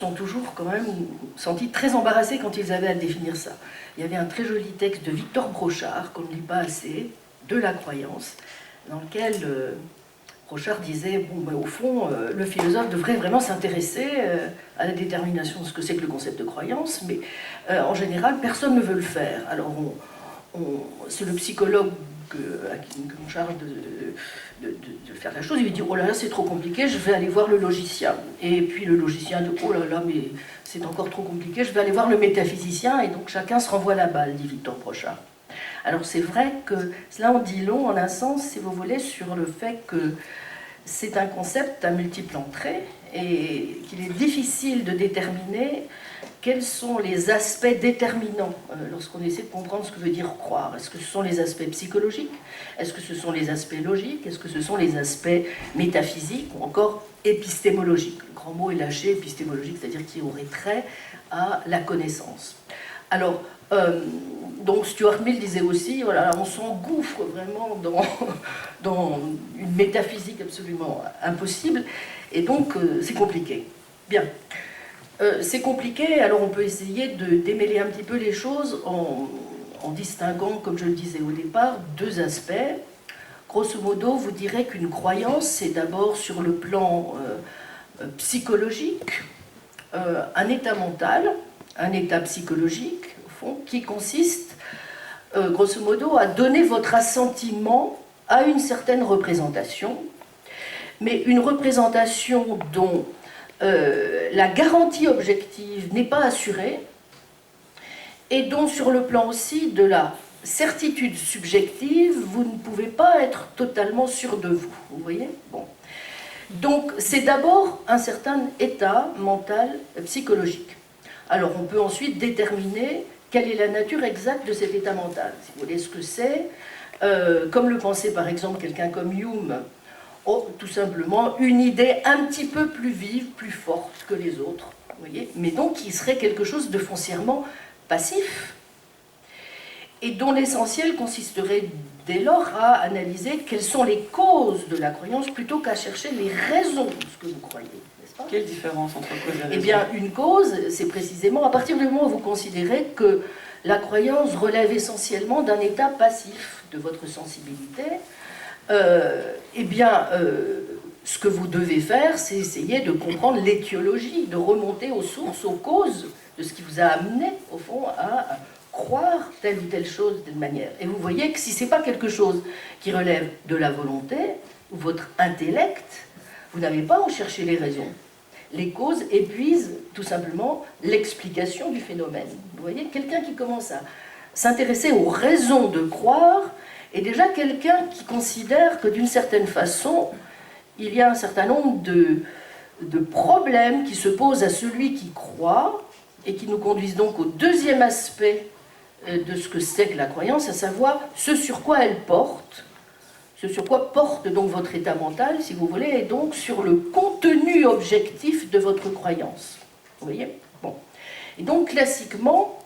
sont toujours quand même sentis très embarrassés quand ils avaient à définir ça. Il y avait un très joli texte de Victor Brochard, qu'on ne lit pas assez, de la croyance, dans lequel Brochard disait, bon, ben, au fond, le philosophe devrait vraiment s'intéresser à la détermination de ce que c'est que le concept de croyance, mais en général, personne ne veut le faire. Alors, c'est le psychologue à qui on charge de faire la chose, il lui dit, oh là là, c'est trop compliqué, je vais aller voir le logicien. Et puis le logicien dit, oh là là, mais c'est encore trop compliqué, je vais aller voir le métaphysicien, et donc chacun se renvoie la balle, dit Victor Brochard. Alors c'est vrai que cela en dit long, en un sens, si vous voulez, sur le fait que c'est un concept à multiples entrées, et qu'il est difficile de déterminer quels sont les aspects déterminants lorsqu'on essaie de comprendre ce que veut dire croire. Est-ce que ce sont les aspects psychologiques? Est-ce que ce sont les aspects logiques? Est-ce que ce sont les aspects métaphysiques ou encore épistémologiques? Le grand mot est lâché, épistémologique, c'est-à-dire qui aurait trait à la connaissance. Alors, donc Stuart Mill disait aussi, voilà, on s'engouffre vraiment dans une métaphysique absolument impossible, et donc c'est compliqué. Bien. C'est compliqué, alors on peut essayer de démêler un petit peu les choses en distinguant, comme je le disais au départ, deux aspects. Grosso modo, vous direz qu'une croyance, c'est d'abord sur le plan psychologique, un état mental, un état psychologique, au fond, qui consiste, grosso modo, à donner votre assentiment à une certaine représentation, mais une représentation dont la garantie objective n'est pas assurée, et dont sur le plan aussi de la certitude subjective, vous ne pouvez pas être totalement sûr de vous. Vous voyez? Bon. Donc c'est d'abord un certain état mental psychologique. Alors on peut ensuite déterminer quelle est la nature exacte de cet état mental. Si vous voulez ce que c'est, comme le pensait par exemple quelqu'un comme Hume, tout simplement une idée un petit peu plus vive, plus forte que les autres, vous voyez, mais donc qui serait quelque chose de foncièrement passif, et dont l'essentiel consisterait dès lors à analyser quelles sont les causes de la croyance plutôt qu'à chercher les raisons de ce que vous croyez, n'est-ce pas? Quelle différence entre cause et raison? Eh bien, une cause, c'est précisément à partir du moment où vous considérez que la croyance relève essentiellement d'un état passif de votre sensibilité. Ce que vous devez faire, c'est essayer de comprendre l'étiologie, de remonter aux sources, aux causes de ce qui vous a amené, au fond, à croire telle ou telle chose d'une manière. Et vous voyez que si ce n'est pas quelque chose qui relève de la volonté, ou votre intellect, vous n'avez pas à en chercher les raisons. Les causes épuisent tout simplement l'explication du phénomène. Vous voyez, quelqu'un qui commence à s'intéresser aux raisons de croire, et déjà quelqu'un qui considère que d'une certaine façon, il y a un certain nombre de problèmes qui se posent à celui qui croit et qui nous conduisent donc au deuxième aspect de ce que c'est que la croyance, à savoir ce sur quoi elle porte, ce sur quoi porte donc votre état mental, si vous voulez, et donc sur le contenu objectif de votre croyance. Vous voyez? Bon. Et donc classiquement,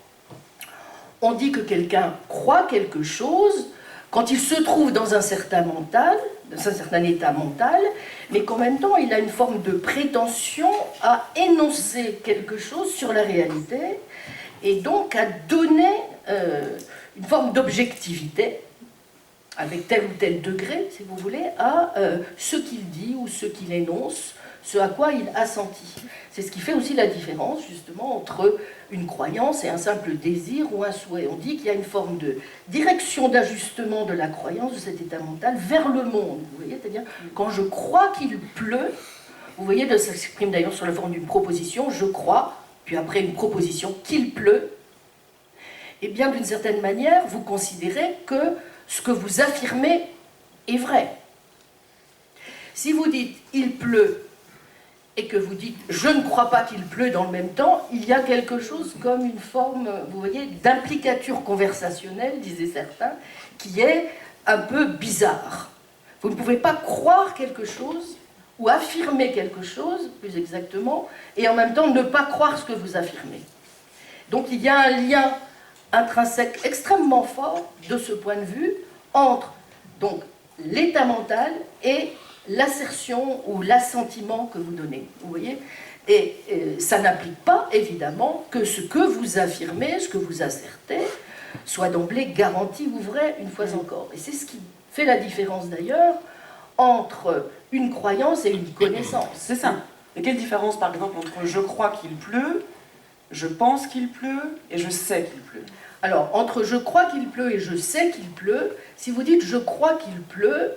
on dit que quelqu'un croit quelque chose quand il se trouve dans un certain état mental, mais qu'en même temps, il a une forme de prétention à énoncer quelque chose sur la réalité, et donc à donner une forme d'objectivité, avec tel ou tel degré, si vous voulez, à ce qu'il dit ou ce qu'il énonce, ce à quoi il assentit. C'est ce qui fait aussi la différence, justement, entre une croyance et un simple désir ou un souhait. On dit qu'il y a une forme de direction d'ajustement de la croyance, de cet état mental, vers le monde. Vous voyez, c'est-à-dire, quand je crois qu'il pleut, vous voyez, ça s'exprime d'ailleurs sur la forme d'une proposition, je crois, puis après une proposition, qu'il pleut, et bien d'une certaine manière, vous considérez que ce que vous affirmez est vrai. Si vous dites « il pleut », et que vous dites « je ne crois pas qu'il pleut » dans le même temps, il y a quelque chose comme une forme, vous voyez, d'implicature conversationnelle, disaient certains, qui est un peu bizarre. Vous ne pouvez pas croire quelque chose, ou affirmer quelque chose, plus exactement, et en même temps ne pas croire ce que vous affirmez. Donc il y a un lien intrinsèque extrêmement fort, de ce point de vue, entre donc l'état mental et l'assertion ou l'assentiment que vous donnez. Vous voyez, Et ça n'implique pas, évidemment, que ce que vous affirmez, ce que vous assertez, soit d'emblée garanti ou vrai, une fois encore. Et c'est ce qui fait la différence, d'ailleurs, entre une croyance et une connaissance. C'est ça. Et quelle différence, par exemple, entre « je crois qu'il pleut », « je pense qu'il pleut » et « je sais qu'il pleut ». Alors, entre « je crois qu'il pleut » et « je sais qu'il pleut », si vous dites « je crois qu'il pleut »,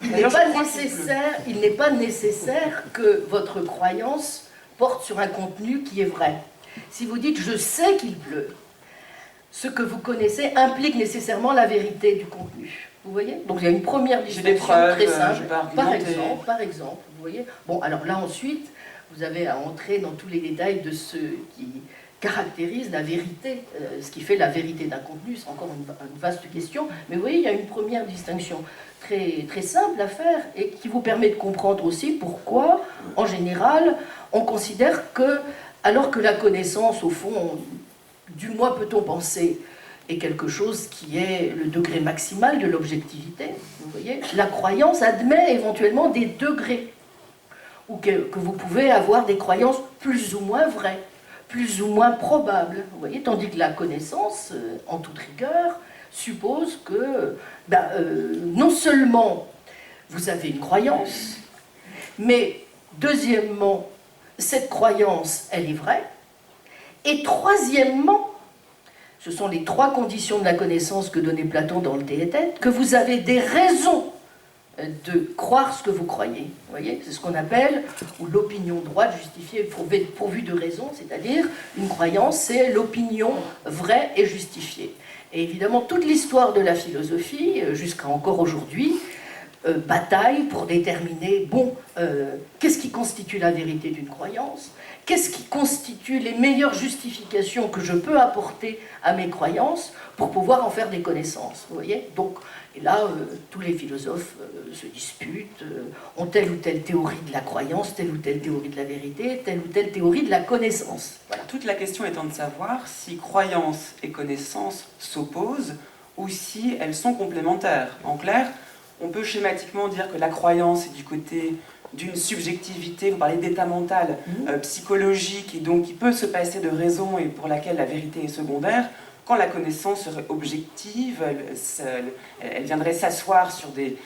il n'est pas nécessaire que votre croyance porte sur un contenu qui est vrai. Si vous dites « je sais qu'il pleut », ce que vous connaissez implique nécessairement la vérité du contenu. Vous voyez? Donc il y a une première distinction très simple. Par exemple, vous voyez? Bon, alors là ensuite, vous avez à entrer dans tous les détails de ce qui caractérise la vérité, ce qui fait la vérité d'un contenu, c'est encore une vaste question, mais vous voyez, il y a une première distinction très, très simple à faire et qui vous permet de comprendre aussi pourquoi, en général, on considère que, alors que la connaissance, au fond, du moins peut-on penser, est quelque chose qui est le degré maximal de l'objectivité, vous voyez, la croyance admet éventuellement des degrés, ou que vous pouvez avoir des croyances plus ou moins vraies, plus ou moins probables, vous voyez, tandis que la connaissance, en toute rigueur, suppose que non seulement vous avez une croyance, mais deuxièmement, cette croyance, elle est vraie, et troisièmement, ce sont les trois conditions de la connaissance que donnait Platon dans le Théétète, que vous avez des raisons de croire ce que vous croyez. Vous voyez, c'est ce qu'on appelle l'opinion droite justifiée pourvue de raison, c'est-à-dire une croyance, c'est l'opinion vraie et justifiée. Et évidemment, toute l'histoire de la philosophie, jusqu'à encore aujourd'hui, bataille pour déterminer, qu'est-ce qui constitue la vérité d'une croyance, qu'est-ce qui constitue les meilleures justifications que je peux apporter à mes croyances pour pouvoir en faire des connaissances, vous voyez. Donc, et là, tous les philosophes se disputent, ont telle ou telle théorie de la croyance, telle ou telle théorie de la vérité, telle ou telle théorie de la connaissance. Voilà. Toute la question étant de savoir si croyance et connaissance s'opposent ou si elles sont complémentaires. En clair, on peut schématiquement dire que la croyance est du côté d'une subjectivité, vous parlez d'état mental psychologique, et donc qui peut se passer de raison et pour laquelle la vérité est secondaire, quand la connaissance serait objective, elle viendrait s'asseoir sur des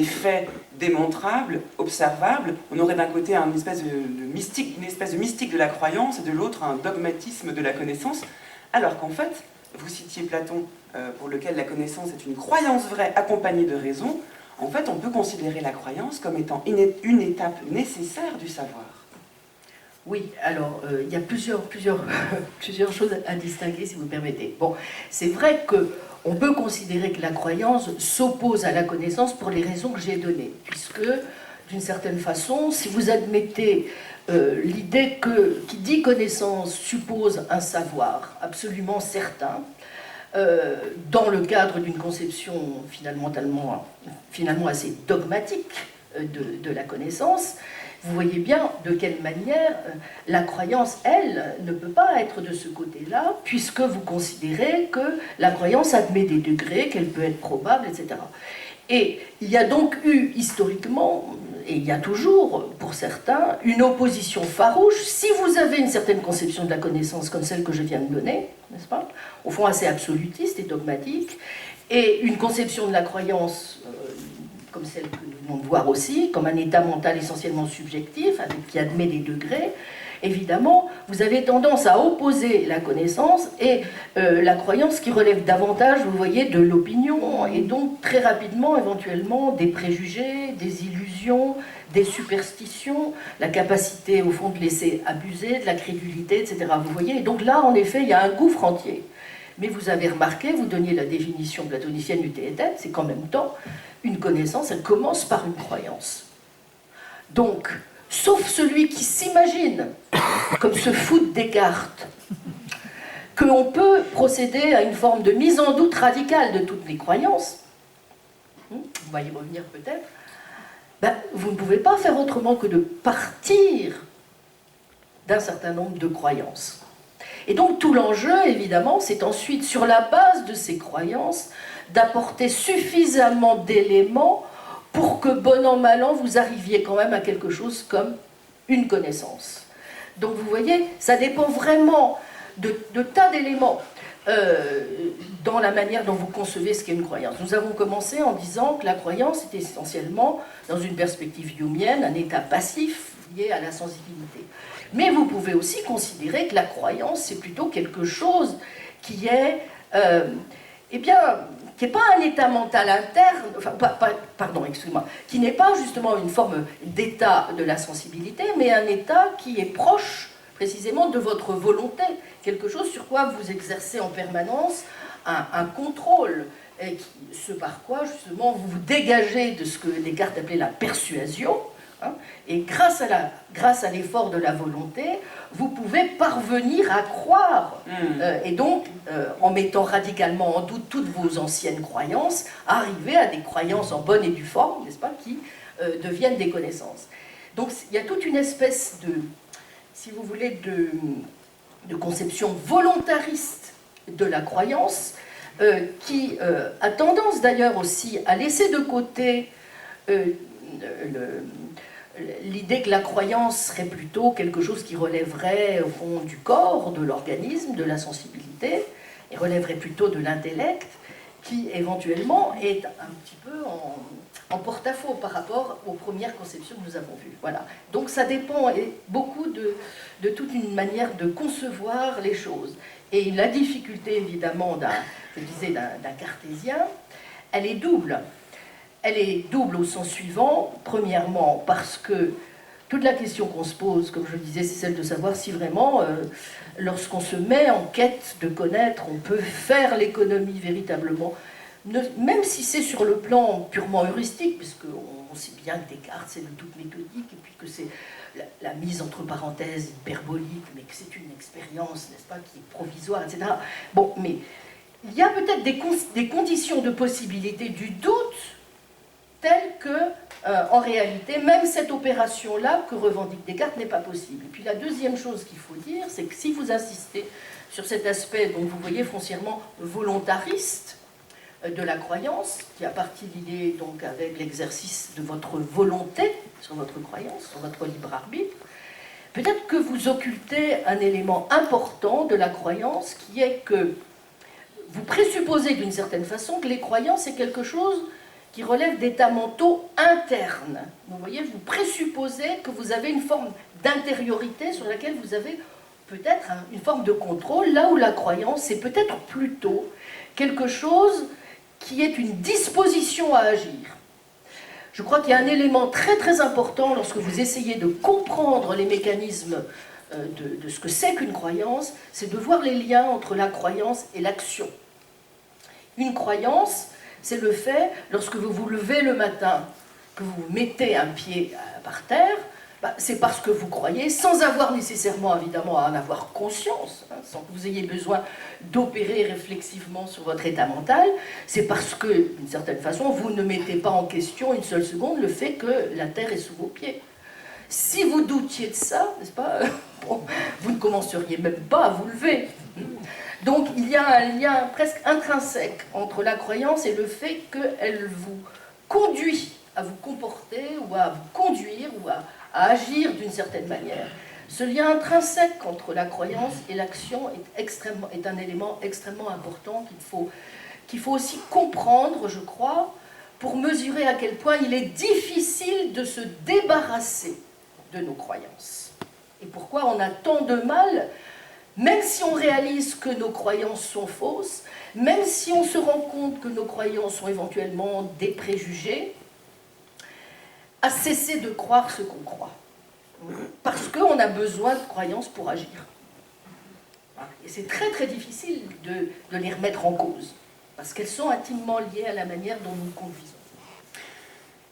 faits démontrables, observables. On aurait d'un côté une espèce de mystique de la croyance et de l'autre un dogmatisme de la connaissance, alors qu'en fait, vous citiez Platon, pour lequel la connaissance est une croyance vraie accompagnée de raison. En fait, on peut considérer la croyance comme étant une étape nécessaire du savoir. Oui, alors, il y a plusieurs choses à distinguer, si vous permettez. Bon, c'est vrai qu'on peut considérer que la croyance s'oppose à la connaissance pour les raisons que j'ai données, puisque, d'une certaine façon, si vous admettez l'idée qui dit connaissance suppose un savoir absolument certain, dans le cadre d'une conception finalement assez dogmatique de la connaissance, vous voyez bien de quelle manière la croyance, elle, ne peut pas être de ce côté-là, puisque vous considérez que la croyance admet des degrés, qu'elle peut être probable, etc. Et il y a donc eu, historiquement, et il y a toujours, pour certains, une opposition farouche. Si vous avez une certaine conception de la connaissance comme celle que je viens de donner, n'est-ce pas, au fond assez absolutiste et dogmatique, et une conception de la croyance comme celle que nous venons de voir aussi, comme un état mental essentiellement subjectif, qui admet des degrés, évidemment, vous avez tendance à opposer la connaissance et la croyance qui relève davantage, vous voyez, de l'opinion, et donc très rapidement, éventuellement, des préjugés, des illusions, des superstitions, la capacité, au fond, de laisser abuser, de la crédulité, etc. Vous voyez, et donc là, en effet, il y a un gouffre entier. Mais vous avez remarqué, vous donniez la définition platonicienne du Théétète, c'est qu'en même temps, une connaissance, elle commence par une croyance. Donc, sauf celui qui s'imagine, comme ce fou de Descartes, qu'on peut procéder à une forme de mise en doute radicale de toutes les croyances, on va y revenir peut-être, vous ne pouvez pas faire autrement que de partir d'un certain nombre de croyances. Et donc tout l'enjeu, évidemment, c'est ensuite, sur la base de ces croyances, d'apporter suffisamment d'éléments pour que, bon an, mal an, vous arriviez quand même à quelque chose comme une connaissance. Donc vous voyez, ça dépend vraiment de tas d'éléments dans la manière dont vous concevez ce qu'est une croyance. Nous avons commencé en disant que la croyance était essentiellement, dans une perspective jungienne, un état passif lié à la sensibilité. Mais vous pouvez aussi considérer que la croyance, c'est plutôt quelque chose qui est, eh bien, qui n'est pas un état mental interne, enfin, pardon, excusez-moi, qui n'est pas justement une forme d'état de la sensibilité, mais un état qui est proche précisément de votre volonté, quelque chose sur quoi vous exercez en permanence un contrôle, et ce par quoi justement vous vous dégagez de ce que Descartes appelait la persuasion, hein, et grâce à l'effort de la volonté, vous pouvez parvenir à croire, et donc, en mettant radicalement en doute toutes vos anciennes croyances, arriver à des croyances en bonne et due forme, n'est-ce pas, qui deviennent des connaissances. Donc il y a toute une espèce de, si vous voulez, de conception volontariste de la croyance, qui a tendance d'ailleurs aussi à laisser de côté l'idée que la croyance serait plutôt quelque chose qui relèverait au fond du corps, de l'organisme, de la sensibilité, et relèverait plutôt de l'intellect, qui éventuellement est un petit peu en porte-à-faux par rapport aux premières conceptions que nous avons vues. Voilà. Donc ça dépend beaucoup de toute une manière de concevoir les choses. Et la difficulté évidemment d'un cartésien, elle est double. Elle est double au sens suivant. Premièrement, parce que toute la question qu'on se pose, comme je le disais, c'est celle de savoir si vraiment, lorsqu'on se met en quête de connaître, on peut faire l'économie véritablement, même si c'est sur le plan purement heuristique, puisqu'on sait bien que Descartes, c'est de toute méthodique, et puis que c'est la mise entre parenthèses hyperbolique, mais que c'est une expérience, n'est-ce pas, qui est provisoire, etc. Bon, mais il y a peut-être des conditions de possibilité du doute, telle que, en réalité, même cette opération-là que revendique Descartes n'est pas possible. Et puis la deuxième chose qu'il faut dire, c'est que si vous insistez sur cet aspect, dont vous voyez foncièrement volontariste de la croyance, qui a partie liée donc avec l'exercice de votre volonté sur votre croyance, sur votre libre arbitre, peut-être que vous occultez un élément important de la croyance, qui est que vous présupposez d'une certaine façon que les croyances, c'est quelque chose qui relève d'états mentaux internes. Vous voyez, vous présupposez que vous avez une forme d'intériorité sur laquelle vous avez peut-être une forme de contrôle, là où la croyance, c'est peut-être plutôt quelque chose qui est une disposition à agir. Je crois qu'il y a un élément très très important lorsque vous essayez de comprendre les mécanismes de ce que c'est qu'une croyance, c'est de voir les liens entre la croyance et l'action. Une croyance, c'est le fait, lorsque vous vous levez le matin, que vous mettez un pied par terre, c'est parce que vous croyez, sans avoir nécessairement, évidemment, à en avoir conscience, hein, sans que vous ayez besoin d'opérer réflexivement sur votre état mental, c'est parce que, d'une certaine façon, vous ne mettez pas en question une seule seconde le fait que la terre est sous vos pieds. Si vous doutiez de ça, n'est-ce pas, bon, vous ne commenceriez même pas à vous lever. Donc il y a un lien presque intrinsèque entre la croyance et le fait qu'elle vous conduit à vous comporter ou à vous conduire ou à agir d'une certaine manière. Ce lien intrinsèque entre la croyance et l'action est un élément extrêmement important qu'il faut aussi comprendre, je crois, pour mesurer à quel point il est difficile de se débarrasser de nos croyances. Et pourquoi on a tant de mal, même si on réalise que nos croyances sont fausses, même si on se rend compte que nos croyances sont éventuellement des préjugés, à cesser de croire ce qu'on croit. Parce qu'on a besoin de croyances pour agir. Et c'est très très difficile de les remettre en cause, parce qu'elles sont intimement liées à la manière dont nous conduisons.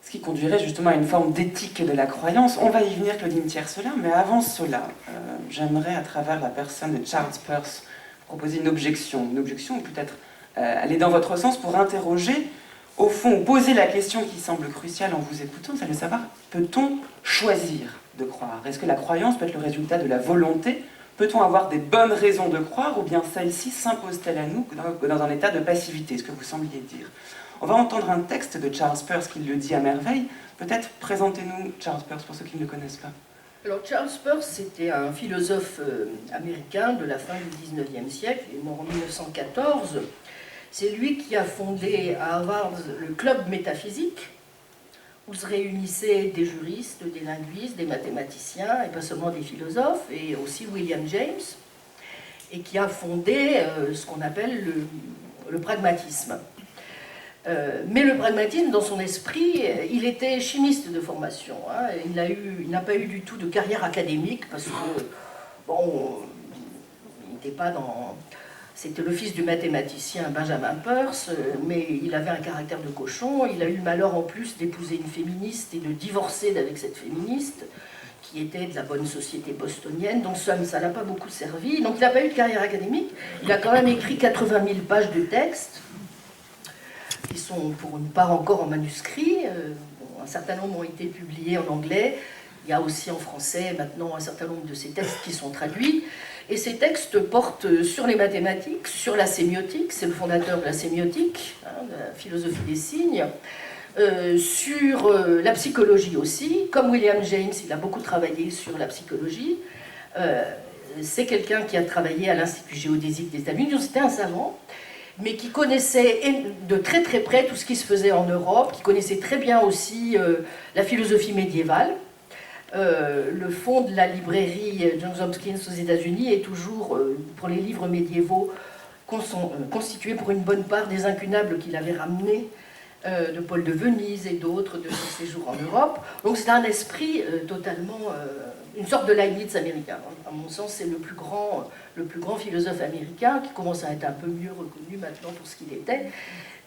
Ce qui conduirait justement à une forme d'éthique de la croyance. On va y venir, Claudine Tiercelin, mais avant cela, j'aimerais, à travers la personne de Charles Peirce, proposer une objection, ou peut-être aller dans votre sens pour interroger, au fond, poser la question qui semble cruciale en vous écoutant, c'est de savoir, peut-on choisir de croire? Est-ce que la croyance peut être le résultat de la volonté? Peut-on avoir des bonnes raisons de croire, ou bien celle-ci s'impose-t-elle à nous dans un état de passivité, ce que vous sembliez dire? On va entendre un texte de Charles Peirce qui le dit à merveille. Peut-être présentez-nous Charles Peirce pour ceux qui ne le connaissent pas. Alors Charles Peirce, c'était un philosophe américain de la fin du 19e siècle, il est mort en 1914. C'est lui qui a fondé à Harvard le club métaphysique, où se réunissaient des juristes, des linguistes, des mathématiciens, et pas seulement des philosophes, et aussi William James, et qui a fondé ce qu'on appelle le pragmatisme. Mais le pragmatisme, dans son esprit, il était chimiste de formation. Hein. Il n'a pas eu du tout de carrière académique, parce que, bon, il n'était pas dans... C'était le fils du mathématicien Benjamin Peirce, mais il avait un caractère de cochon. Il a eu le malheur en plus d'épouser une féministe et de divorcer avec cette féministe, qui était de la bonne société bostonienne. Donc ça ne l'a pas beaucoup servi. Donc il n'a pas eu de carrière académique. Il a quand même écrit 80 000 pages de textes, qui sont pour une part encore en manuscrit. Un certain nombre ont été publiés en anglais. Il y a aussi en français maintenant un certain nombre de ces textes qui sont traduits. Et ces textes portent sur les mathématiques, sur la sémiotique, c'est le fondateur de la sémiotique, hein, de la philosophie des signes, sur la psychologie aussi. Comme William James, il a beaucoup travaillé sur la psychologie. C'est quelqu'un qui a travaillé à l'Institut géodésique des États-Unis, donc c'était un savant, mais qui connaissait de très très près tout ce qui se faisait en Europe, qui connaissait très bien aussi la philosophie médiévale. Le fonds de la librairie Johns Hopkins aux États-Unis est toujours, pour les livres médiévaux, constitué pour une bonne part des incunables qu'il avait ramenés de Paul de Venise et d'autres de ses séjours en Europe. Donc c'est un esprit totalement, une sorte de Leibniz américain. À mon sens, c'est le plus grand philosophe américain, qui commence à être un peu mieux reconnu maintenant pour ce qu'il était,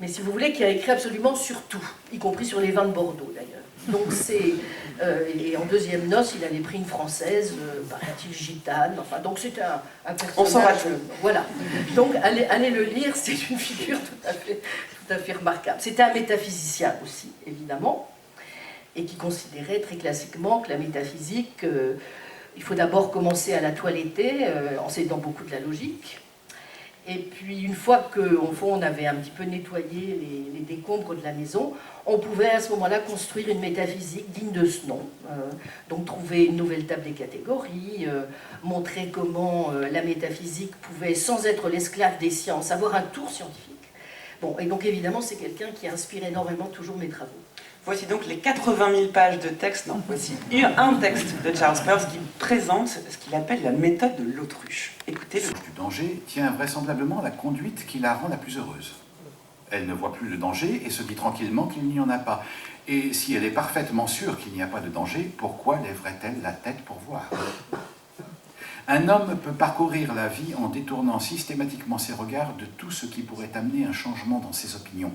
mais si vous voulez, qui a écrit absolument sur tout, y compris sur les vins de Bordeaux d'ailleurs. Donc c'est, et en deuxième noce, il avait pris une française, paraît-il gitane, enfin, donc c'est un personnage. On saura tout. Voilà. Donc allez le lire, c'est une figure tout à fait remarquable. C'était un métaphysicien aussi, évidemment, et qui considérait très classiquement que la métaphysique, il faut d'abord commencer à la toiletter, en s'aidant beaucoup de la logique. Et puis, une fois qu'au fond, on avait un petit peu nettoyé les décombres de la maison, on pouvait à ce moment-là construire une métaphysique digne de ce nom. Donc, trouver une nouvelle table des catégories, montrer comment la métaphysique pouvait, sans être l'esclave des sciences, avoir un tour scientifique. Bon, et donc, évidemment, c'est quelqu'un qui inspire énormément toujours mes travaux. Voici donc les 80 000 pages de texte, non, voici un texte de Charles Peirce qui présente ce qu'il appelle la méthode de l'autruche. Écoutez-le. Du danger tient vraisemblablement la conduite qui la rend la plus heureuse. Elle ne voit plus le danger et se dit tranquillement qu'il n'y en a pas. Et si elle est parfaitement sûre qu'il n'y a pas de danger, pourquoi lèverait-elle la tête pour voir? Un homme peut parcourir la vie en détournant systématiquement ses regards de tout ce qui pourrait amener un changement dans ses opinions.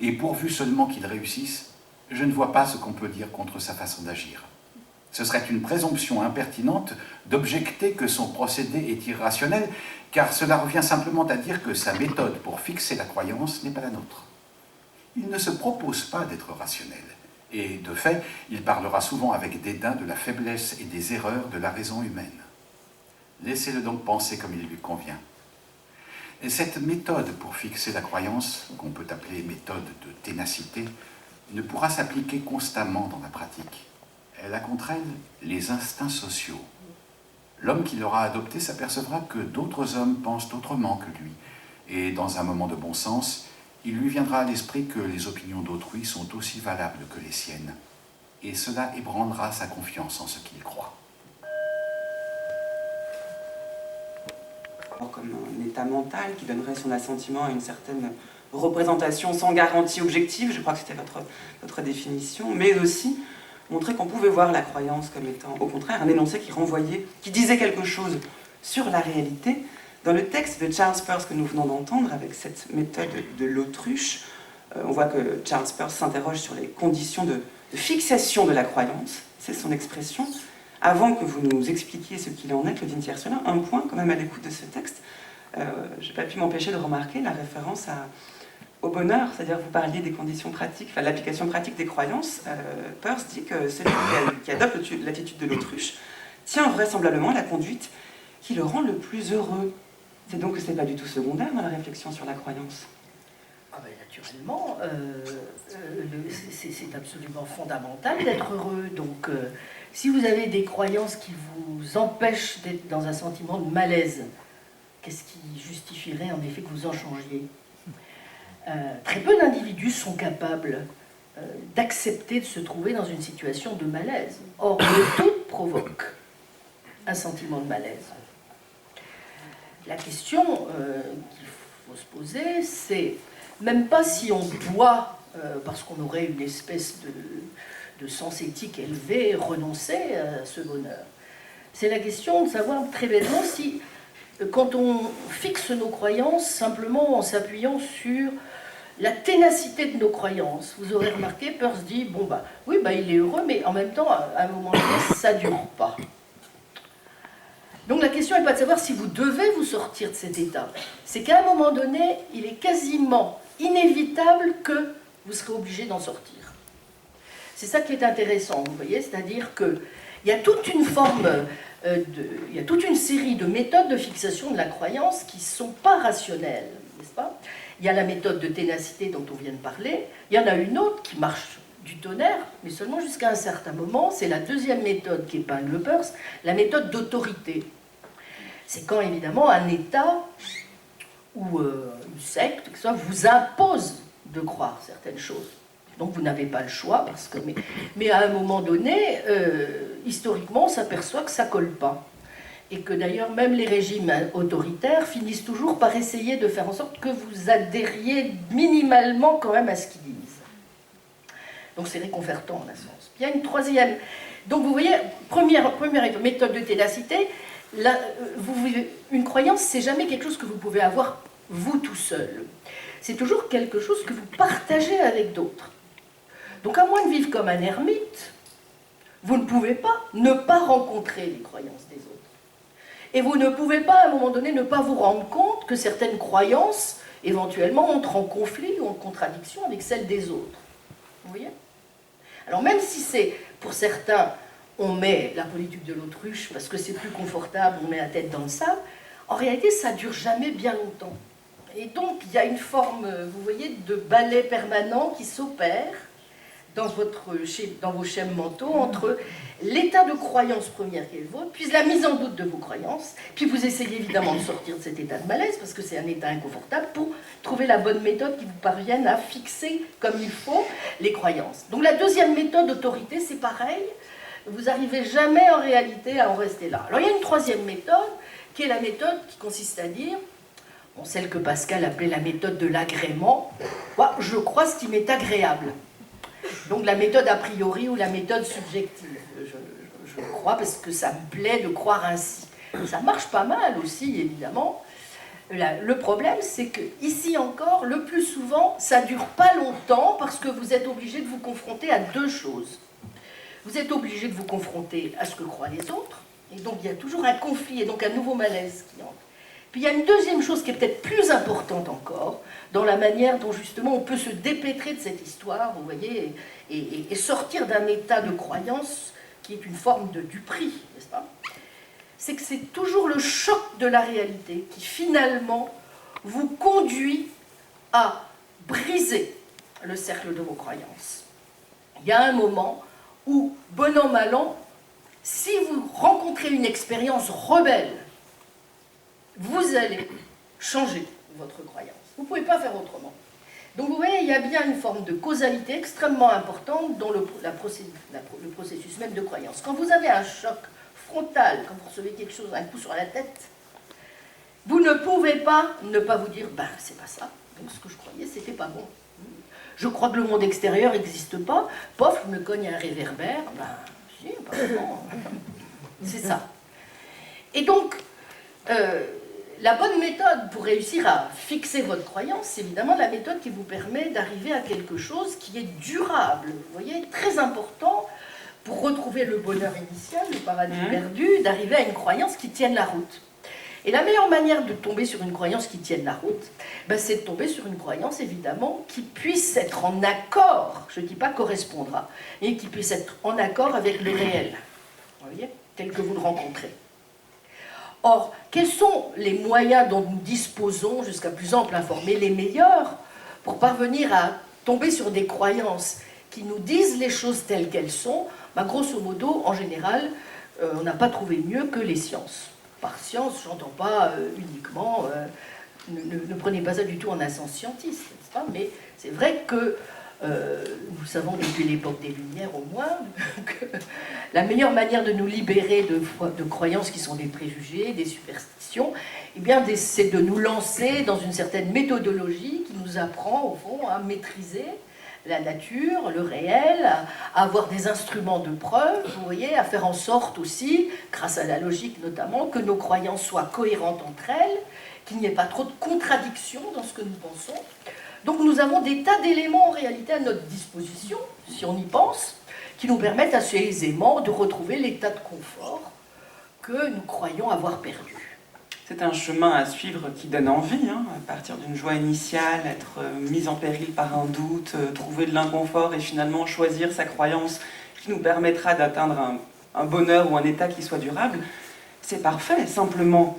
Et pourvu seulement qu'il réussisse, je ne vois pas ce qu'on peut dire contre sa façon d'agir. Ce serait une présomption impertinente d'objecter que son procédé est irrationnel, car cela revient simplement à dire que sa méthode pour fixer la croyance n'est pas la nôtre. Il ne se propose pas d'être rationnel, et de fait, il parlera souvent avec dédain de la faiblesse et des erreurs de la raison humaine. Laissez-le donc penser comme il lui convient. Et cette méthode pour fixer la croyance, qu'on peut appeler méthode de ténacité, ne pourra s'appliquer constamment dans la pratique. Elle a contre elle les instincts sociaux. L'homme qui l'aura adopté s'apercevra que d'autres hommes pensent autrement que lui, et dans un moment de bon sens, il lui viendra à l'esprit que les opinions d'autrui sont aussi valables que les siennes, et cela ébranlera sa confiance en ce qu'il croit. Comme un état mental qui donnerait son assentiment à une certaine représentation sans garantie objective, je crois que c'était votre définition, mais aussi montrer qu'on pouvait voir la croyance comme étant, au contraire, un énoncé qui renvoyait, qui disait quelque chose sur la réalité. Dans le texte de Charles Peirce que nous venons d'entendre, avec cette méthode de l'autruche, on voit que Charles Peirce s'interroge sur les conditions de fixation de la croyance, c'est son expression. Avant que vous nous expliquiez ce qu'il en est, Claudine Tiercelin, un point quand même à l'écoute de ce texte, je n'ai pas pu m'empêcher de remarquer la référence au bonheur, c'est-à-dire vous parliez des conditions pratiques, enfin l'application pratique des croyances. Peirce dit que celui qui adopte l'attitude de l'autruche tient vraisemblablement la conduite qui le rend le plus heureux. C'est donc que ce n'est pas du tout secondaire dans la réflexion sur la croyance. Ah ben, naturellement, c'est absolument fondamental d'être heureux. Donc Si vous avez des croyances qui vous empêchent d'être dans un sentiment de malaise, qu'est-ce qui justifierait en effet que vous en changiez? Très peu d'individus sont capables d'accepter de se trouver dans une situation de malaise. Or, le tout provoque un sentiment de malaise. La question qu'il faut se poser, c'est même pas si on doit, parce qu'on aurait une espèce de sens éthique élevé, renoncer à ce bonheur. C'est la question de savoir très bêtement si, quand on fixe nos croyances simplement en s'appuyant sur la ténacité de nos croyances. Vous aurez remarqué, Peirce dit, bon bah, oui, bah, il est heureux, mais en même temps, à un moment donné, ça ne dure pas. Donc la question n'est pas de savoir si vous devez vous sortir de cet état. C'est qu'à un moment donné, il est quasiment inévitable que vous serez obligé d'en sortir. C'est ça qui est intéressant, vous voyez, c'est-à-dire qu'il y a toute une forme, il y a toute une série de méthodes de fixation de la croyance qui ne sont pas rationnelles, n'est-ce pas? Il y a la méthode de ténacité dont on vient de parler, il y en a une autre qui marche du tonnerre, mais seulement jusqu'à un certain moment. C'est la deuxième méthode qu'épingle Peirce, la méthode d'autorité. C'est quand évidemment un État ou une secte que ça, vous impose de croire certaines choses. Donc vous n'avez pas le choix, parce que, mais à un moment donné, historiquement, on s'aperçoit que ça ne colle pas. Et que d'ailleurs, même les régimes autoritaires finissent toujours par essayer de faire en sorte que vous adhériez minimalement quand même à ce qu'ils disent. Donc c'est réconfortant en un sens. Il y a une troisième. Donc vous voyez, première méthode de ténacité, là, une croyance, c'est jamais quelque chose que vous pouvez avoir vous tout seul. C'est toujours quelque chose que vous partagez avec d'autres. Donc à moins de vivre comme un ermite, vous ne pouvez pas ne pas rencontrer les croyances des autres. Et vous ne pouvez pas, à un moment donné, ne pas vous rendre compte que certaines croyances, éventuellement, entrent en conflit ou en contradiction avec celles des autres. Vous voyez? Alors même si c'est, pour certains, on met la politique de l'autruche parce que c'est plus confortable, on met la tête dans le sable, en réalité, ça ne dure jamais bien longtemps. Et donc, il y a une forme, vous voyez, de balai permanent qui s'opère dans vos schèmes mentaux entre l'état de croyance première qui est le vôtre, puis la mise en doute de vos croyances, puis vous essayez évidemment de sortir de cet état de malaise, parce que c'est un état inconfortable, pour trouver la bonne méthode qui vous parvienne à fixer comme il faut les croyances. Donc la deuxième méthode d'autorité, c'est pareil, vous n'arrivez jamais en réalité à en rester là. Alors il y a une troisième méthode, qui est la méthode qui consiste à dire, bon, celle que Pascal appelait la méthode de l'agrément, moi, je crois ce qui m'est agréable. Donc la méthode a priori ou la méthode subjective. Je crois parce que ça me plaît de croire ainsi. Ça marche pas mal aussi, évidemment. Le problème, c'est que ici encore, le plus souvent, ça dure pas longtemps parce que vous êtes obligé de vous confronter à deux choses. Vous êtes obligé de vous confronter à ce que croient les autres, et donc il y a toujours un conflit et donc un nouveau malaise qui entre. Puis il y a une deuxième chose qui est peut-être plus importante encore, dans la manière dont justement on peut se dépêtrer de cette histoire, vous voyez, et sortir d'un état de croyance qui est une forme de duperie, n'est-ce pas? C'est que c'est toujours le choc de la réalité qui finalement vous conduit à briser le cercle de vos croyances. Il y a un moment où, bon an, mal an, si vous rencontrez une expérience rebelle, vous allez changer votre croyance. Vous ne pouvez pas faire autrement. Donc vous voyez, il y a bien une forme de causalité extrêmement importante dans le processus même de croyance. Quand vous avez un choc frontal, quand vous recevez quelque chose, un coup sur la tête, vous ne pouvez pas ne pas vous dire, ben c'est pas ça, donc ce que je croyais, c'était pas bon. Je crois que le monde extérieur n'existe pas, pof, je me cogne un réverbère, ben si, pas vraiment. C'est ça. Et donc, la bonne méthode pour réussir à fixer votre croyance, c'est évidemment la méthode qui vous permet d'arriver à quelque chose qui est durable, vous voyez, très important pour retrouver le bonheur initial, le paradis perdu, d'arriver à une croyance qui tienne la route. Et la meilleure manière de tomber sur une croyance qui tienne la route, ben, c'est de tomber sur une croyance, évidemment, qui puisse être en accord, je ne dis pas correspondra, mais qui puisse être en accord avec le réel, vous voyez, tel que vous le rencontrez. Or, quels sont les moyens dont nous disposons, jusqu'à plus ample informé, les meilleurs, pour parvenir à tomber sur des croyances qui nous disent les choses telles qu'elles sont, bah, grosso modo, en général, on n'a pas trouvé mieux que les sciences. Par science, j'entends pas uniquement, ne prenez pas ça du tout en un sens scientiste, n'est-ce pas? Mais c'est vrai que nous savons depuis l'époque des Lumières au moins que la meilleure manière de nous libérer de croyances qui sont des préjugés, des superstitions, eh bien, c'est de nous lancer dans une certaine méthodologie qui nous apprend au fond à maîtriser la nature, le réel, à avoir des instruments de preuve, vous voyez, à faire en sorte aussi, grâce à la logique notamment, que nos croyances soient cohérentes entre elles, qu'il n'y ait pas trop de contradictions dans ce que nous pensons. Donc nous avons des tas d'éléments en réalité à notre disposition, si on y pense, qui nous permettent assez aisément de retrouver l'état de confort que nous croyons avoir perdu. C'est un chemin à suivre qui donne envie, hein, à partir d'une joie initiale, être mise en péril par un doute, trouver de l'inconfort et finalement choisir sa croyance qui nous permettra d'atteindre un bonheur ou un état qui soit durable. C'est parfait, simplement,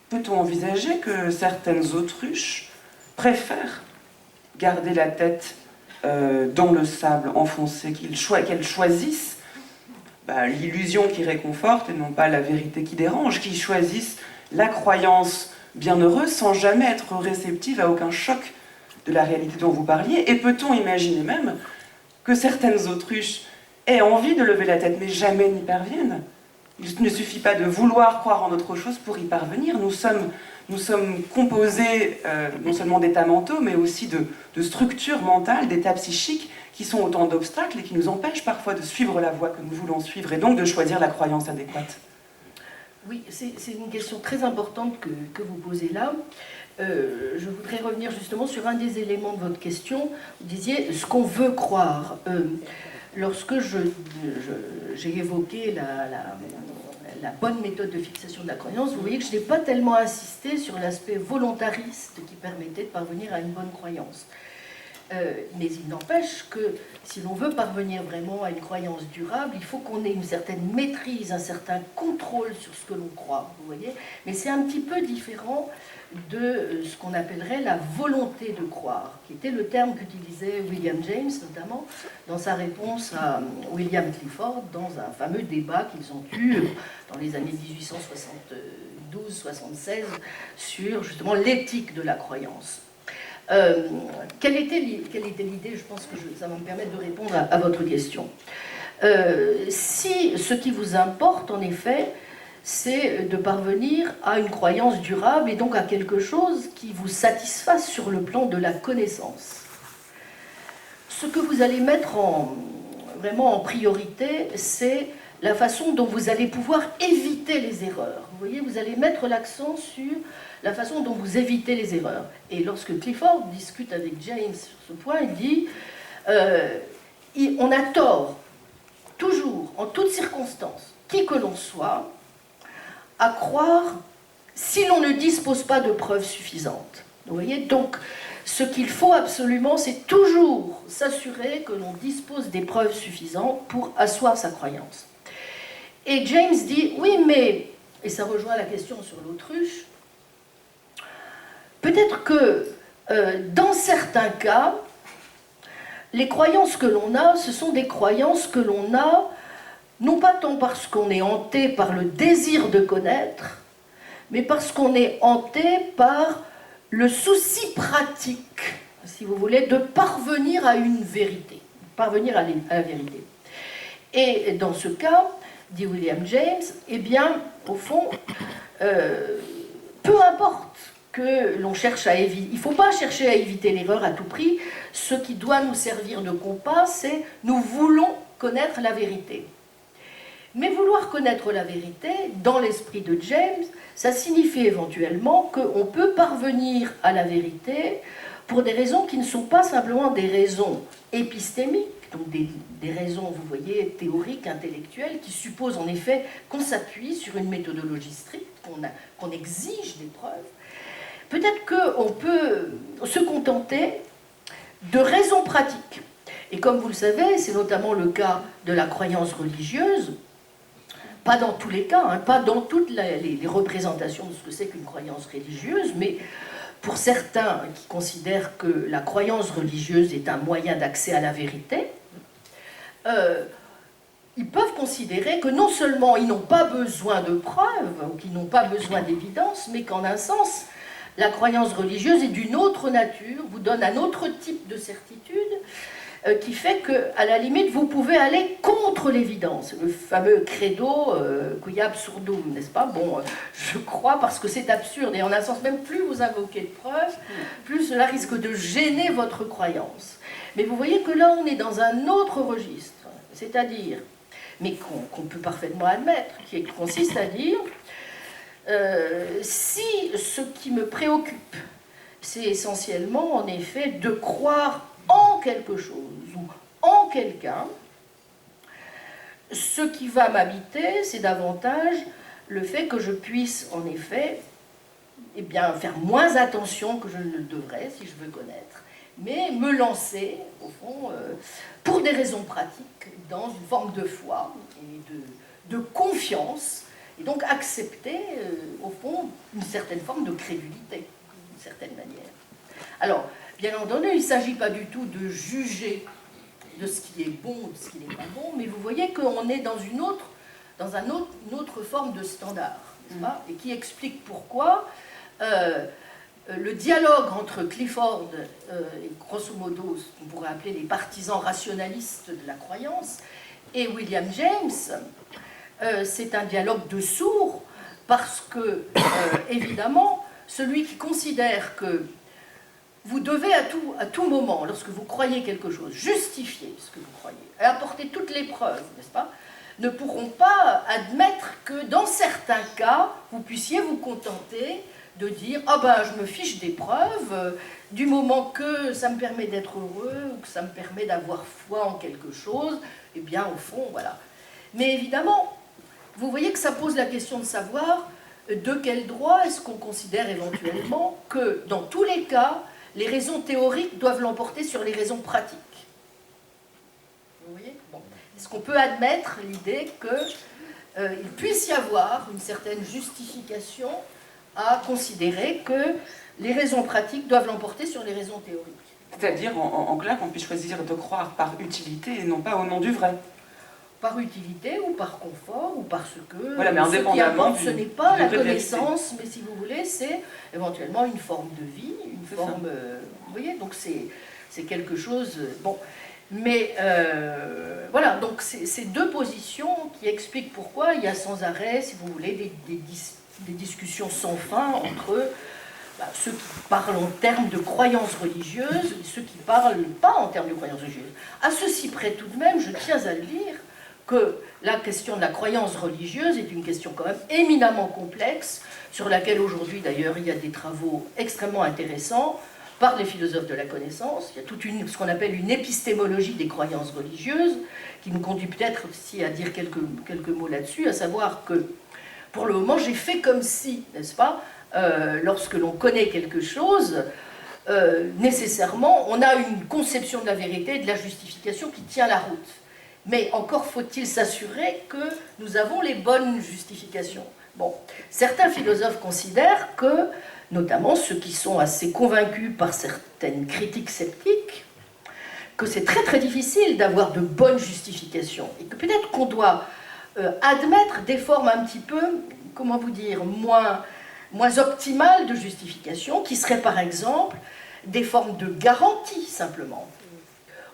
peut-on envisager que certaines autruches préfèrent garder la tête dans le sable enfoncé, qu'elles choisissent l'illusion qui réconforte et non pas la vérité qui dérange, qui choisissent la croyance bienheureuse sans jamais être réceptive à aucun choc de la réalité dont vous parliez. Et peut-on imaginer même que certaines autruches aient envie de lever la tête mais jamais n'y parviennent? Il ne suffit pas de vouloir croire en autre chose pour y parvenir. Nous sommes composés non seulement d'états mentaux, mais aussi de structures mentales, d'états psychiques, qui sont autant d'obstacles et qui nous empêchent parfois de suivre la voie que nous voulons suivre, et donc de choisir la croyance adéquate. Oui, c'est une question très importante que vous posez là. Je voudrais revenir justement sur un des éléments de votre question. Vous disiez ce qu'on veut croire. Lorsque j'ai évoqué la bonne méthode de fixation de la croyance, vous voyez que je n'ai pas tellement insisté sur l'aspect volontariste qui permettait de parvenir à une bonne croyance. Mais il n'empêche que si l'on veut parvenir vraiment à une croyance durable, il faut qu'on ait une certaine maîtrise, un certain contrôle sur ce que l'on croit, vous voyez. Mais c'est un petit peu différent de ce qu'on appellerait la volonté de croire, qui était le terme qu'utilisait William James, notamment, dans sa réponse à William Clifford, dans un fameux débat qu'ils ont eu dans les années 1872-76 sur, justement, l'éthique de la croyance. Quelle était l'idée? Je pense que ça va me permettre de répondre à votre question. Si ce qui vous importe, en effet, c'est de parvenir à une croyance durable et donc à quelque chose qui vous satisfasse sur le plan de la connaissance, ce que vous allez mettre vraiment en priorité, c'est la façon dont vous allez pouvoir éviter les erreurs. Vous voyez, vous allez mettre l'accent sur la façon dont vous évitez les erreurs. Et lorsque Clifford discute avec James sur ce point, il dit on a tort, toujours, en toutes circonstances, qui que l'on soit, à croire si l'on ne dispose pas de preuves suffisantes. Vous voyez, donc, ce qu'il faut absolument, c'est toujours s'assurer que l'on dispose des preuves suffisantes pour asseoir sa croyance. Et James dit, oui, mais, et ça rejoint la question sur l'autruche, peut-être que dans certains cas, les croyances que l'on a, ce sont des croyances que l'on a, non pas tant parce qu'on est hanté par le désir de connaître, mais parce qu'on est hanté par le souci pratique, si vous voulez, de parvenir à une vérité, parvenir à la vérité. Et dans ce cas, dit William James, eh bien, au fond, peu importe que l'on cherche à éviter, il ne faut pas chercher à éviter l'erreur à tout prix. Ce qui doit nous servir de compas, c'est nous voulons connaître la vérité. Mais vouloir connaître la vérité, dans l'esprit de James, ça signifie éventuellement qu'on peut parvenir à la vérité pour des raisons qui ne sont pas simplement des raisons épistémiques, donc des raisons, vous voyez, théoriques, intellectuelles, qui supposent en effet qu'on s'appuie sur une méthodologie stricte, qu'on exige des preuves. Peut-être qu'on peut se contenter de raisons pratiques. Et comme vous le savez, c'est notamment le cas de la croyance religieuse, pas dans tous les cas, pas dans toutes les représentations de ce que c'est qu'une croyance religieuse, mais pour certains qui considèrent que la croyance religieuse est un moyen d'accès à la vérité, ils peuvent considérer que non seulement ils n'ont pas besoin de preuves, ou qu'ils n'ont pas besoin d'évidence, mais qu'en un sens, la croyance religieuse est d'une autre nature, vous donne un autre type de certitude, qui fait qu'à la limite, vous pouvez aller contre l'évidence. Le fameux credo quia absurdum, n'est-ce pas? Bon, je crois parce que c'est absurde, et en un sens, même plus vous invoquez de preuves, plus cela risque de gêner votre croyance. Mais vous voyez que là, on est dans un autre registre, c'est-à-dire, mais qu'on peut parfaitement admettre, qui consiste à dire, si ce qui me préoccupe, c'est essentiellement, en effet, de croire en quelque chose ou en quelqu'un, ce qui va m'habiter, c'est davantage le fait que je puisse, en effet, eh bien, faire moins attention que je ne le devrais, si je veux connaître, mais me lancer, au fond, pour des raisons pratiques, dans une forme de foi et de confiance, et donc accepter, au fond, une certaine forme de crédulité, d'une certaine manière. Alors, bien entendu, il ne s'agit pas du tout de juger de ce qui est bon ou de ce qui n'est pas bon, mais vous voyez qu'on est dans une autre forme de standard, n'est-ce pas? Et qui explique pourquoi le dialogue entre Clifford et grosso modo, ce qu'on pourrait appeler les partisans rationalistes de la croyance, et William James, c'est un dialogue de sourds, parce que, évidemment, celui qui considère que vous devez à tout moment, lorsque vous croyez quelque chose, justifier ce que vous croyez, et apporter toutes les preuves, n'est-ce pas, ne pourront pas admettre que dans certains cas, vous puissiez vous contenter de dire « Ah ben, je me fiche des preuves, du moment que ça me permet d'être heureux, ou que ça me permet d'avoir foi en quelque chose, eh bien, au fond, voilà. » Mais évidemment, vous voyez que ça pose la question de savoir de quel droit est-ce qu'on considère éventuellement que, dans tous les cas, les raisons théoriques doivent l'emporter sur les raisons pratiques. Vous voyez? Bon. Est-ce qu'on peut admettre l'idée qu'il puisse y avoir une certaine justification à considérer que les raisons pratiques doivent l'emporter sur les raisons théoriques? C'est-à-dire, en clair, qu'on puisse choisir de croire par utilité et non pas au nom du vrai. Par utilité ou par confort ou parce que voilà, mais indépendamment ce n'est pas la connaissance, mais si vous voulez, c'est éventuellement une forme de vie, une forme... vous voyez, donc c'est quelque chose... Bon, mais voilà, donc c'est deux positions qui expliquent pourquoi il y a sans arrêt, si vous voulez, des discussions sans fin entre ceux qui parlent en termes de croyances religieuses et ceux qui ne parlent pas en termes de croyances religieuses. À ceci près tout de même, je tiens à le dire, que la question de la croyance religieuse est une question quand même éminemment complexe, sur laquelle aujourd'hui d'ailleurs il y a des travaux extrêmement intéressants par les philosophes de la connaissance. Il y a toute ce qu'on appelle une épistémologie des croyances religieuses, qui nous conduit peut-être aussi à dire quelques mots là-dessus, à savoir que pour le moment j'ai fait comme si, n'est-ce pas, lorsque l'on connaît quelque chose, nécessairement on a une conception de la vérité et de la justification qui tient la route. Mais encore faut-il s'assurer que nous avons les bonnes justifications. Bon, certains philosophes considèrent que, notamment ceux qui sont assez convaincus par certaines critiques sceptiques, que c'est très très difficile d'avoir de bonnes justifications et que peut-être qu'on doit admettre des formes un petit peu, comment vous dire, moins optimales de justification, qui seraient par exemple des formes de garantie simplement,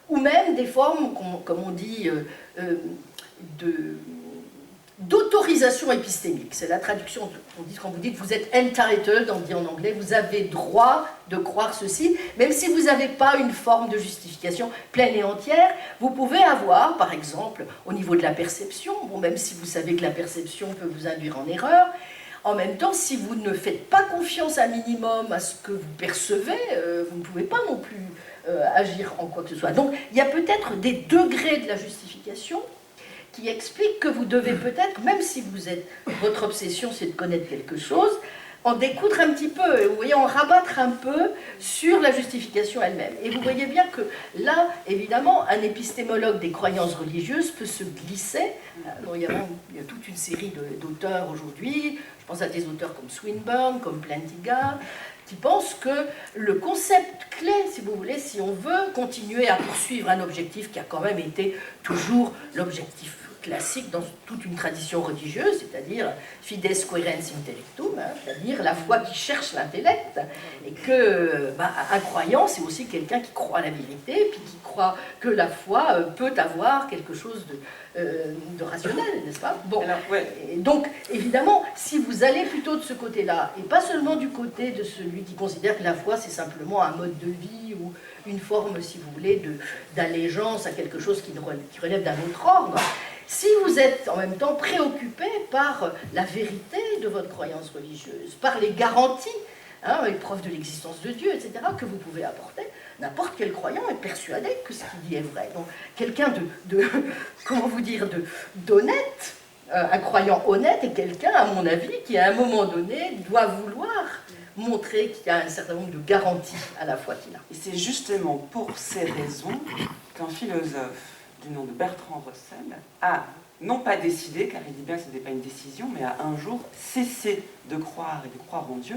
ou même des formes, comme on dit, d'autorisation épistémique. C'est la traduction, on dit, quand vous dites vous êtes entitled, on dit en anglais, vous avez droit de croire ceci, même si vous n'avez pas une forme de justification pleine et entière, vous pouvez avoir, par exemple, au niveau de la perception, bon, même si vous savez que la perception peut vous induire en erreur, en même temps, si vous ne faites pas confiance un minimum à ce que vous percevez, vous ne pouvez pas non plus agir en quoi que ce soit. Donc, il y a peut-être des degrés de la justification qui expliquent que vous devez peut-être, même si votre obsession c'est de connaître quelque chose, en découdre un petit peu, vous voyez, en rabattre un peu sur la justification elle-même. Et vous voyez bien que là, évidemment, un épistémologue des croyances religieuses peut se glisser. Bon, il y a toute une série d'auteurs aujourd'hui, je pense à des auteurs comme Swinburne, comme Plantinga, qui pense que le concept clé, si vous voulez, si on veut continuer à poursuivre un objectif qui a quand même été toujours l'objectif classique dans toute une tradition religieuse, c'est-à-dire fides quaerens intellectum, hein, c'est-à-dire la foi qui cherche l'intellect, et que un croyant, c'est aussi quelqu'un qui croit à la vérité, puis qui croit que la foi peut avoir quelque chose de rationnel, n'est-ce pas? Bon. Alors, ouais. Et donc, évidemment, si vous allez plutôt de ce côté-là, et pas seulement du côté de celui qui considère que la foi, c'est simplement un mode de vie ou une forme, si vous voulez, d'allégeance à quelque chose qui relève d'un autre ordre, si vous êtes en même temps préoccupé par la vérité de votre croyance religieuse, par les garanties, hein, les preuves de l'existence de Dieu, etc., que vous pouvez apporter, n'importe quel croyant est persuadé que ce qu'il dit est vrai. Donc, quelqu'un comment vous dire, d'honnête, un croyant honnête est quelqu'un, à mon avis, qui à un moment donné doit vouloir montrer qu'il y a un certain nombre de garanties à la foi qu'il a. Et c'est justement pour ces raisons qu'un philosophe du nom de Bertrand Russell a non pas décidé, car il dit bien que ce n'était pas une décision, mais a un jour cessé de croire et de croire en Dieu.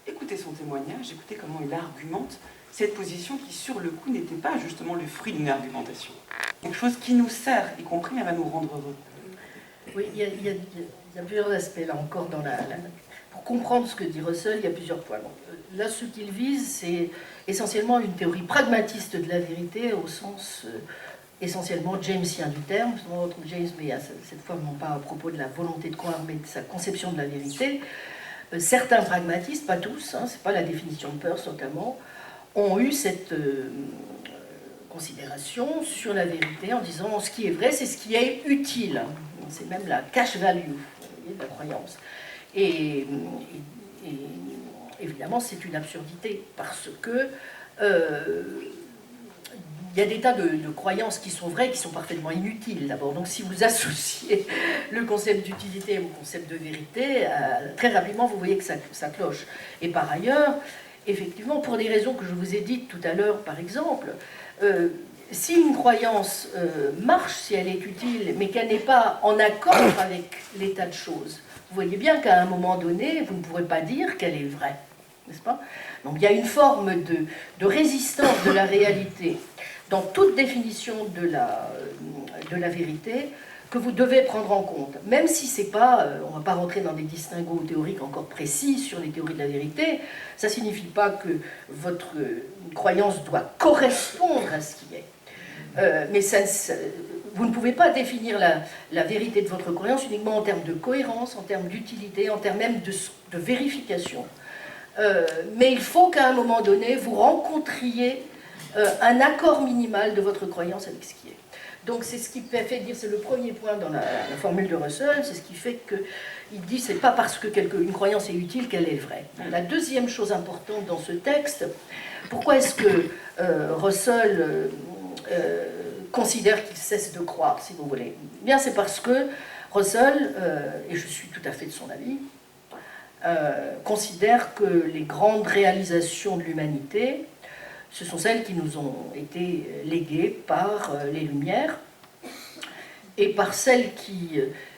Écoutez son témoignage, écoutez comment il argumente cette position qui, sur le coup, n'était pas justement le fruit d'une argumentation. Quelque chose qui nous sert, y compris à nous rendre heureux. Oui, il y a plusieurs aspects là encore dans pour comprendre ce que dit Russell, il y a plusieurs points. Bon, là, ce qu'il vise, c'est essentiellement une théorie pragmatiste de la vérité au sens essentiellement jamesien du terme. James, mais cette fois non pas à propos de la volonté de croire, mais de sa conception de la vérité. Certains pragmatistes, pas tous, hein, c'est pas la définition de Peirce notamment, ont eu cette considération sur la vérité en disant ce qui est vrai, c'est ce qui est utile. C'est même la cash value, vous voyez, de la croyance. Et évidemment, c'est une absurdité parce que il y a des tas de croyances qui sont vraies, qui sont parfaitement inutiles d'abord. Donc si vous associez le concept d'utilité au concept de vérité, très rapidement vous voyez que ça cloche. Et par ailleurs, effectivement, pour des raisons que je vous ai dites tout à l'heure, par exemple, si une croyance marche, si elle est utile, mais qu'elle n'est pas en accord avec l'état de choses, vous voyez bien qu'à un moment donné, vous ne pourrez pas dire qu'elle est vraie, n'est-ce pas? Donc il y a une forme de résistance de la réalité dans toute définition de la vérité que vous devez prendre en compte. Même si c'est pas, on ne va pas rentrer dans des distinguos théoriques encore précis sur les théories de la vérité, ça ne signifie pas que votre croyance doit correspondre à ce qui est. Mais vous ne pouvez pas définir la vérité de votre croyance uniquement en termes de cohérence, en termes d'utilité, en termes même de vérification. Mais il faut qu'à un moment donné, vous rencontriez un accord minimal de votre croyance avec ce qui est. Donc c'est ce qui fait dire, c'est le premier point dans la formule de Russell, c'est ce qui fait qu'il dit c'est pas parce que une croyance est utile qu'elle est vraie. La deuxième chose importante dans ce texte, pourquoi est-ce que Russell considère qu'il cesse de croire, si vous voulez? Eh bien c'est parce que Russell, et je suis tout à fait de son avis, considère que les grandes réalisations de l'humanité, ce sont celles qui nous ont été léguées par les Lumières, et par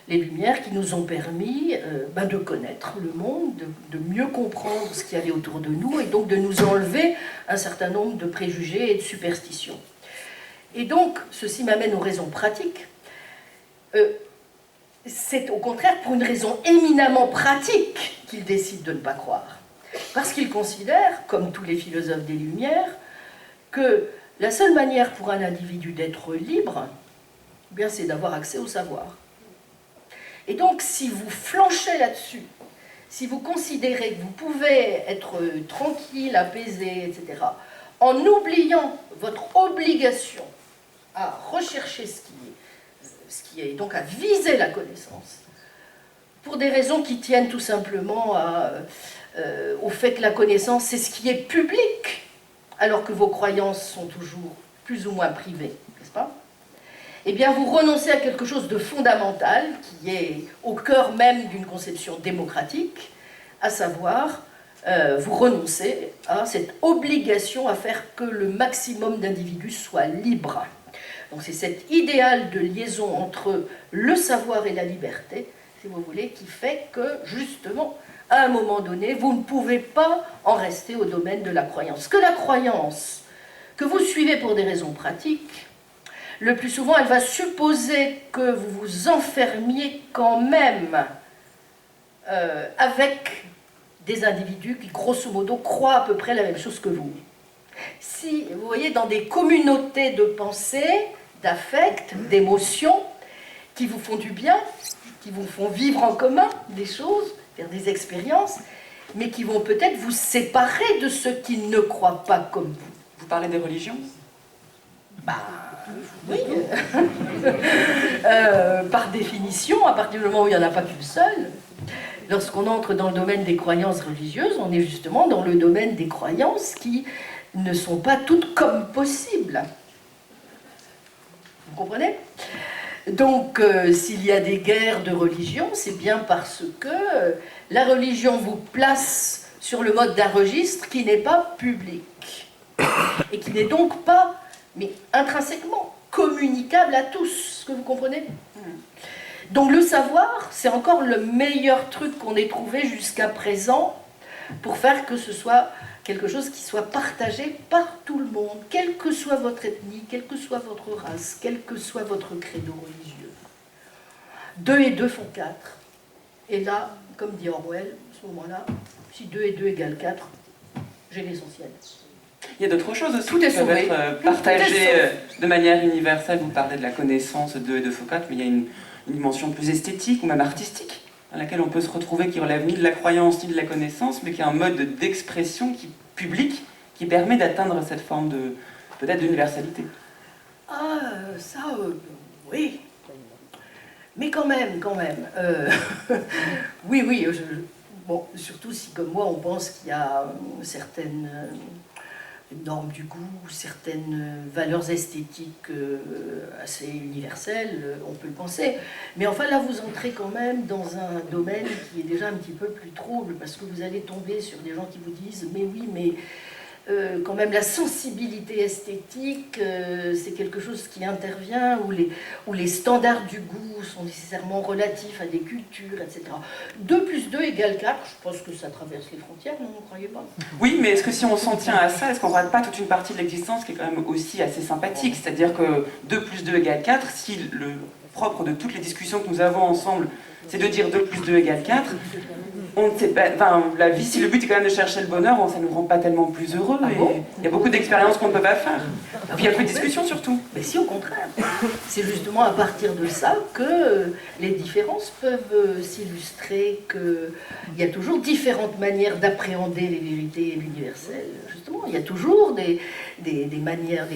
les Lumières qui nous ont permis de connaître le monde, de mieux comprendre ce qu'il y avait autour de nous, et donc de nous enlever un certain nombre de préjugés et de superstitions. Et donc, ceci m'amène aux raisons pratiques. C'est au contraire pour une raison éminemment pratique qu'il décide de ne pas croire. Parce qu'il considère, comme tous les philosophes des Lumières, que la seule manière pour un individu d'être libre, eh bien, c'est d'avoir accès au savoir. Et donc, si vous flanchez là-dessus, si vous considérez que vous pouvez être tranquille, apaisé, etc., en oubliant votre obligation à rechercher ce qui est, donc à viser la connaissance, pour des raisons qui tiennent tout simplement au fait que la connaissance, c'est ce qui est public, alors que vos croyances sont toujours plus ou moins privées, n'est-ce pas? Eh bien, vous renoncez à quelque chose de fondamental, qui est au cœur même d'une conception démocratique, à savoir, vous renoncez à cette obligation à faire que le maximum d'individus soient libres. Donc c'est cet idéal de liaison entre le savoir et la liberté, si vous voulez, qui fait que, justement, à un moment donné, vous ne pouvez pas en rester au domaine de la croyance. Que la croyance que vous suivez pour des raisons pratiques, le plus souvent, elle va supposer que vous vous enfermiez quand même avec des individus qui, grosso modo, croient à peu près la même chose que vous. Si, vous voyez, dans des communautés de pensée, d'affect, d'émotions, qui vous font du bien, qui vous font vivre en commun des choses, faire des expériences, mais qui vont peut-être vous séparer de ceux qui ne croient pas comme vous. Vous parlez des religions? Bah, oui. Par définition, à partir du moment où il n'y en a pas qu'une seule, lorsqu'on entre dans le domaine des croyances religieuses, on est justement dans le domaine des croyances qui ne sont pas toutes comme possibles. Vous comprenez? Donc, s'il y a des guerres de religion, c'est bien parce que la religion vous place sur le mode d'un registre qui n'est pas public et qui n'est donc pas, mais intrinsèquement, communicable à tous. Est-ce que vous comprenez? Donc le savoir, c'est encore le meilleur truc qu'on ait trouvé jusqu'à présent pour faire que ce soit quelque chose qui soit partagé par tout le monde, quelle que soit votre ethnie, quelle que soit votre race, quel que soit votre credo religieux. 2 et 2 font 4. Et là, comme dit Orwell, à ce moment-là, si 2 et 2 égale 4, j'ai l'essentiel. Il y a d'autres choses aussi Tout qui est peuvent sauvé. être partagées de manière universelle. Vous parlez de la connaissance 2 et 2 font 4, mais il y a une dimension plus esthétique ou même artistique, dans laquelle on peut se retrouver, qui relève ni de la croyance ni de la connaissance, mais qui est un mode d'expression public qui permet d'atteindre cette forme de, peut-être, d'universalité. Ah, ça, oui. Mais quand même. Oui, oui. Bon, surtout si, comme moi, on pense qu'il y a certaines normes du goût, certaines valeurs esthétiques assez universelles, on peut le penser. Mais enfin, là, vous entrez quand même dans un domaine qui est déjà un petit peu plus trouble, parce que vous allez tomber sur des gens qui vous disent « mais oui, mais quand même la sensibilité esthétique, c'est quelque chose qui intervient, où les standards du goût sont nécessairement relatifs à des cultures, etc. 2 plus 2 égale 4, je pense que ça traverse les frontières, non, vous ne croyez pas? Oui, mais est-ce que si on s'en tient à ça, est-ce qu'on ne rate pas toute une partie de l'existence qui est quand même aussi assez sympathique? C'est-à-dire que 2 plus 2 égale 4, si le propre de toutes les discussions que nous avons ensemble, c'est de dire 2 plus 2 égale 4, on ne sait pas, enfin, la vie, si le but est quand même de chercher le bonheur, ça ne nous rend pas tellement plus heureux. Ah bon? Il y a beaucoup d'expériences qu'on ne peut pas faire. Et puis il y a plus de discussion surtout. Mais si, au contraire. C'est justement à partir de ça que les différences peuvent s'illustrer, qu'il y a toujours différentes manières d'appréhender les vérités et l'universel. Justement, il y a toujours des manières...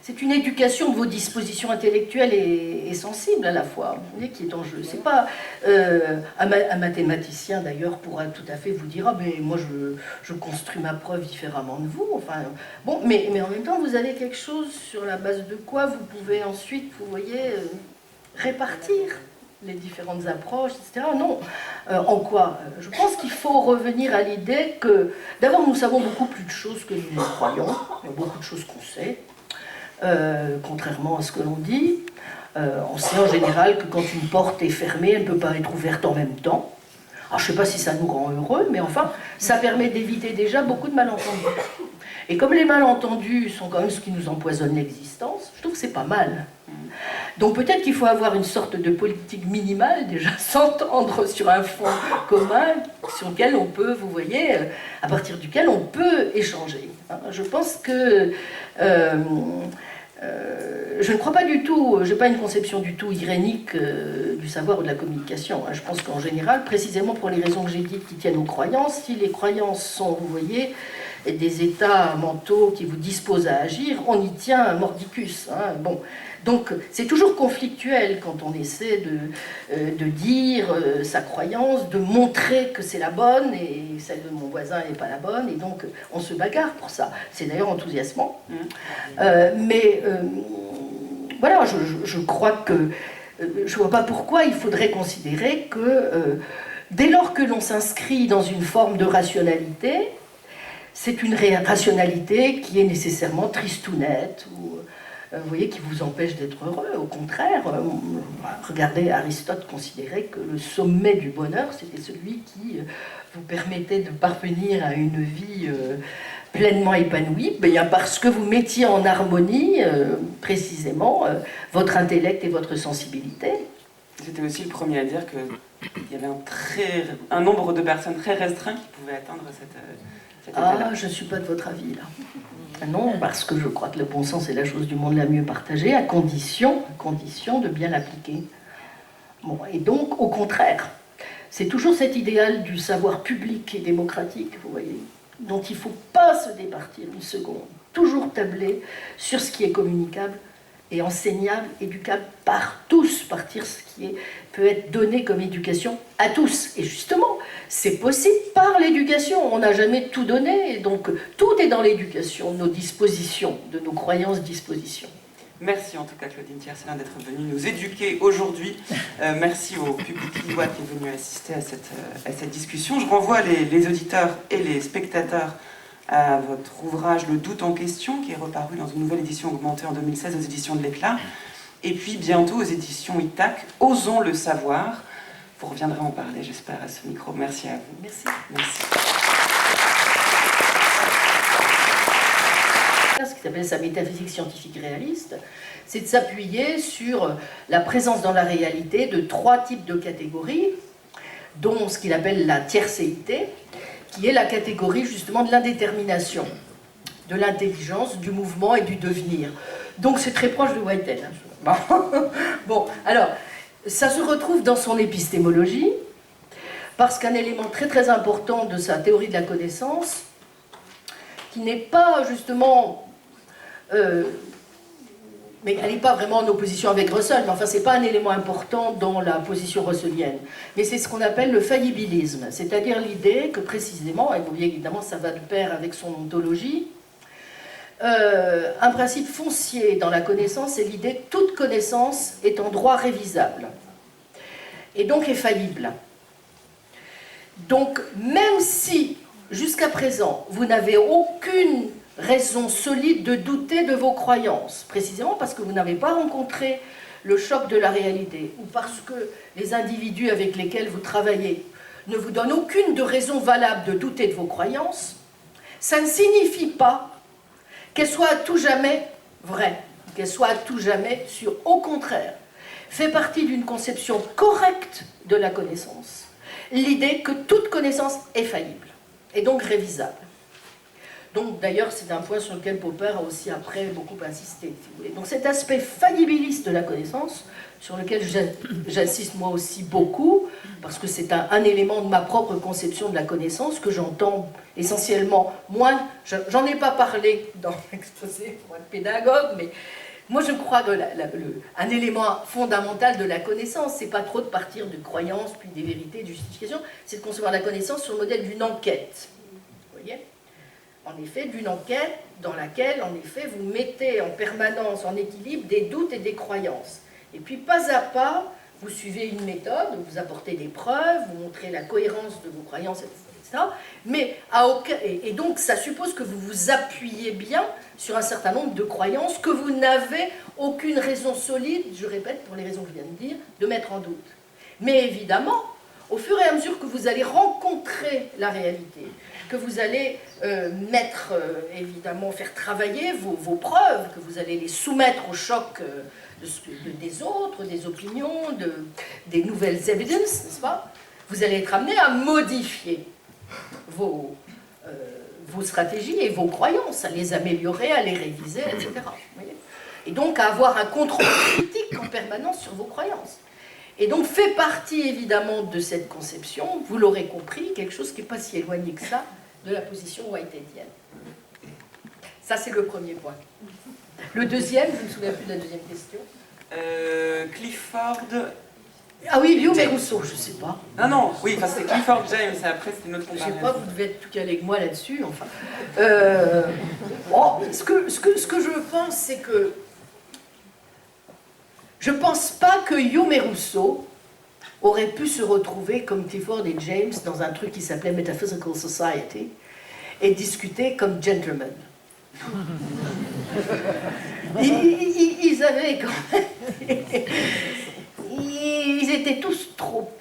C'est une éducation de vos dispositions intellectuelles et sensibles à la fois, vous voyez, qui est en jeu. C'est pas... un mathématicien, d'ailleurs, pourra tout à fait vous dire « Ah, mais moi, je construis ma preuve différemment de vous. » Enfin, bon, mais en même temps, vous avez quelque chose sur la base de quoi vous pouvez ensuite, vous voyez, répartir les différentes approches, etc. Non. En quoi? Je pense qu'il faut revenir à l'idée que, d'abord, nous savons beaucoup plus de choses que nous ne croyons. Il y a beaucoup de choses qu'on sait, contrairement à ce que l'on dit. On sait en général que quand une porte est fermée, elle ne peut pas être ouverte en même temps. Alors, je ne sais pas si ça nous rend heureux, mais enfin, ça permet d'éviter déjà beaucoup de malentendus. Et comme les malentendus sont quand même ce qui nous empoisonne l'existence, je trouve que c'est pas mal. Donc peut-être qu'il faut avoir une sorte de politique minimale, déjà s'entendre sur un fond commun, sur lequel on peut, vous voyez, à partir duquel on peut échanger. Je pense que... je ne crois pas du tout, je n'ai pas une conception du tout irénique du savoir ou de la communication. Je pense qu'en général, précisément pour les raisons que j'ai dites qui tiennent aux croyances, si les croyances sont, vous voyez, des états mentaux qui vous disposent à agir, on y tient un mordicus. Bon. Donc c'est toujours conflictuel quand on essaie de dire sa croyance, de montrer que c'est la bonne et celle de mon voisin n'est pas la bonne, et donc on se bagarre pour ça. C'est d'ailleurs enthousiasmant. Mais voilà, je crois que je ne vois pas pourquoi il faudrait considérer que dès lors que l'on s'inscrit dans une forme de rationalité, c'est une rationalité qui est nécessairement tristounette, ou vous voyez, qui vous empêche d'être heureux. Au contraire, regardez, Aristote considérait que le sommet du bonheur, c'était celui qui vous permettait de parvenir à une vie pleinement épanouie? Bien parce que vous mettiez en harmonie, précisément, votre intellect et votre sensibilité. J'étais aussi le premier à dire qu'il y avait un nombre de personnes très restreint qui pouvaient atteindre cet état-là. Ah, je ne suis pas de votre avis, là. Non, parce que je crois que le bon sens est la chose du monde la mieux partagée, à condition de bien l'appliquer. Bon, et donc, au contraire, c'est toujours cet idéal du savoir public et démocratique, vous voyez, dont il ne faut pas se départir une seconde. Toujours tabler sur ce qui est communicable et enseignable, éducable par tous, partir ce qui peut être donné comme éducation à tous. Et justement, c'est possible par l'éducation. On n'a jamais tout donné, donc tout est dans l'éducation, nos dispositions, de nos croyances dispositions. Merci en tout cas Claudine Tiercelin d'être venue nous éduquer aujourd'hui. Merci au public lillois qui est venu assister à cette discussion. Je renvoie les auditeurs et les spectateurs à votre ouvrage Le doute en question, qui est reparu dans une nouvelle édition augmentée en 2016 aux éditions de l'Éclat, et puis bientôt aux éditions ITAC, Osons le savoir. Vous reviendrez en parler, j'espère, à ce micro. Merci à vous. Merci. Merci. Ce qui s'appelle sa métaphysique scientifique réaliste, c'est de s'appuyer sur la présence dans la réalité de 3 types de catégories, dont ce qu'il appelle la tiercéité, qui est la catégorie justement de l'indétermination, de l'intelligence, du mouvement et du devenir. Donc c'est très proche de Whitehead. Bon, alors, ça se retrouve dans son épistémologie, parce qu'un élément très très important de sa théorie de la connaissance, qui n'est pas justement... mais elle n'est pas vraiment en opposition avec Russell, mais enfin, ce n'est pas un élément important dans la position russellienne. Mais c'est ce qu'on appelle le faillibilisme, c'est-à-dire l'idée que précisément, et vous voyez évidemment ça va de pair avec son ontologie, un principe foncier dans la connaissance, c'est l'idée que toute connaissance est en droit révisable, et donc est faillible. Donc, même si, jusqu'à présent, vous n'avez aucune raison solide de douter de vos croyances, précisément parce que vous n'avez pas rencontré le choc de la réalité, ou parce que les individus avec lesquels vous travaillez ne vous donnent aucune de raison valable de douter de vos croyances, ça ne signifie pas qu'elles soient à tout jamais vraies, qu'elles soient à tout jamais sûres. Au contraire, fait partie d'une conception correcte de la connaissance, l'idée que toute connaissance est faillible, et donc révisable. Donc d'ailleurs, c'est un point sur lequel Popper a aussi après beaucoup insisté, si vous voulez. Donc cet aspect faillibiliste de la connaissance, sur lequel j'insiste moi aussi beaucoup, parce que c'est un élément de ma propre conception de la connaissance que j'entends essentiellement moins, j'en ai pas parlé dans l'exposé pour être pédagogue, mais moi je crois que un élément fondamental de la connaissance, c'est pas trop de partir de croyances, puis des vérités, de justifications, c'est de concevoir la connaissance sur le modèle d'une enquête. Vous voyez ? En effet, d'une enquête dans laquelle, en effet, vous mettez en permanence en équilibre des doutes et des croyances. Et puis, pas à pas, vous suivez une méthode, vous apportez des preuves, vous montrez la cohérence de vos croyances, etc. Mais et donc, ça suppose que vous vous appuyez bien sur un certain nombre de croyances que vous n'avez aucune raison solide, je répète, pour les raisons que je viens de dire, de mettre en doute. Mais évidemment, au fur et à mesure que vous allez rencontrer la réalité, que vous allez évidemment, faire travailler vos preuves, que vous allez les soumettre au choc des autres, des opinions, des nouvelles evidences, n'est-ce pas? Vous allez être amené à modifier vos stratégies et vos croyances, à les améliorer, à les réviser, etc. Voyez, et donc à avoir un contrôle critique en permanence sur vos croyances. Et donc fait partie évidemment de cette conception, vous l'aurez compris, quelque chose qui n'est pas si éloigné que ça de la position whiteheadienne. Ça c'est le premier point. Le deuxième, je ne me souviens plus de la deuxième question. Clifford... Ah oui, Hume et Rousseau, je ne sais pas. Non, oui, enfin c'était Clifford James, et après c'était une autre Je ne comparaison. sais pas, vous devez être tout calé avec moi là-dessus, enfin. Ce que je pense, c'est que je ne pense pas que Hume et Rousseau auraient pu se retrouver comme Clifford et James dans un truc qui s'appelait Metaphysical Society et discuter comme gentlemen. Ils avaient quand même... Ils étaient tous trop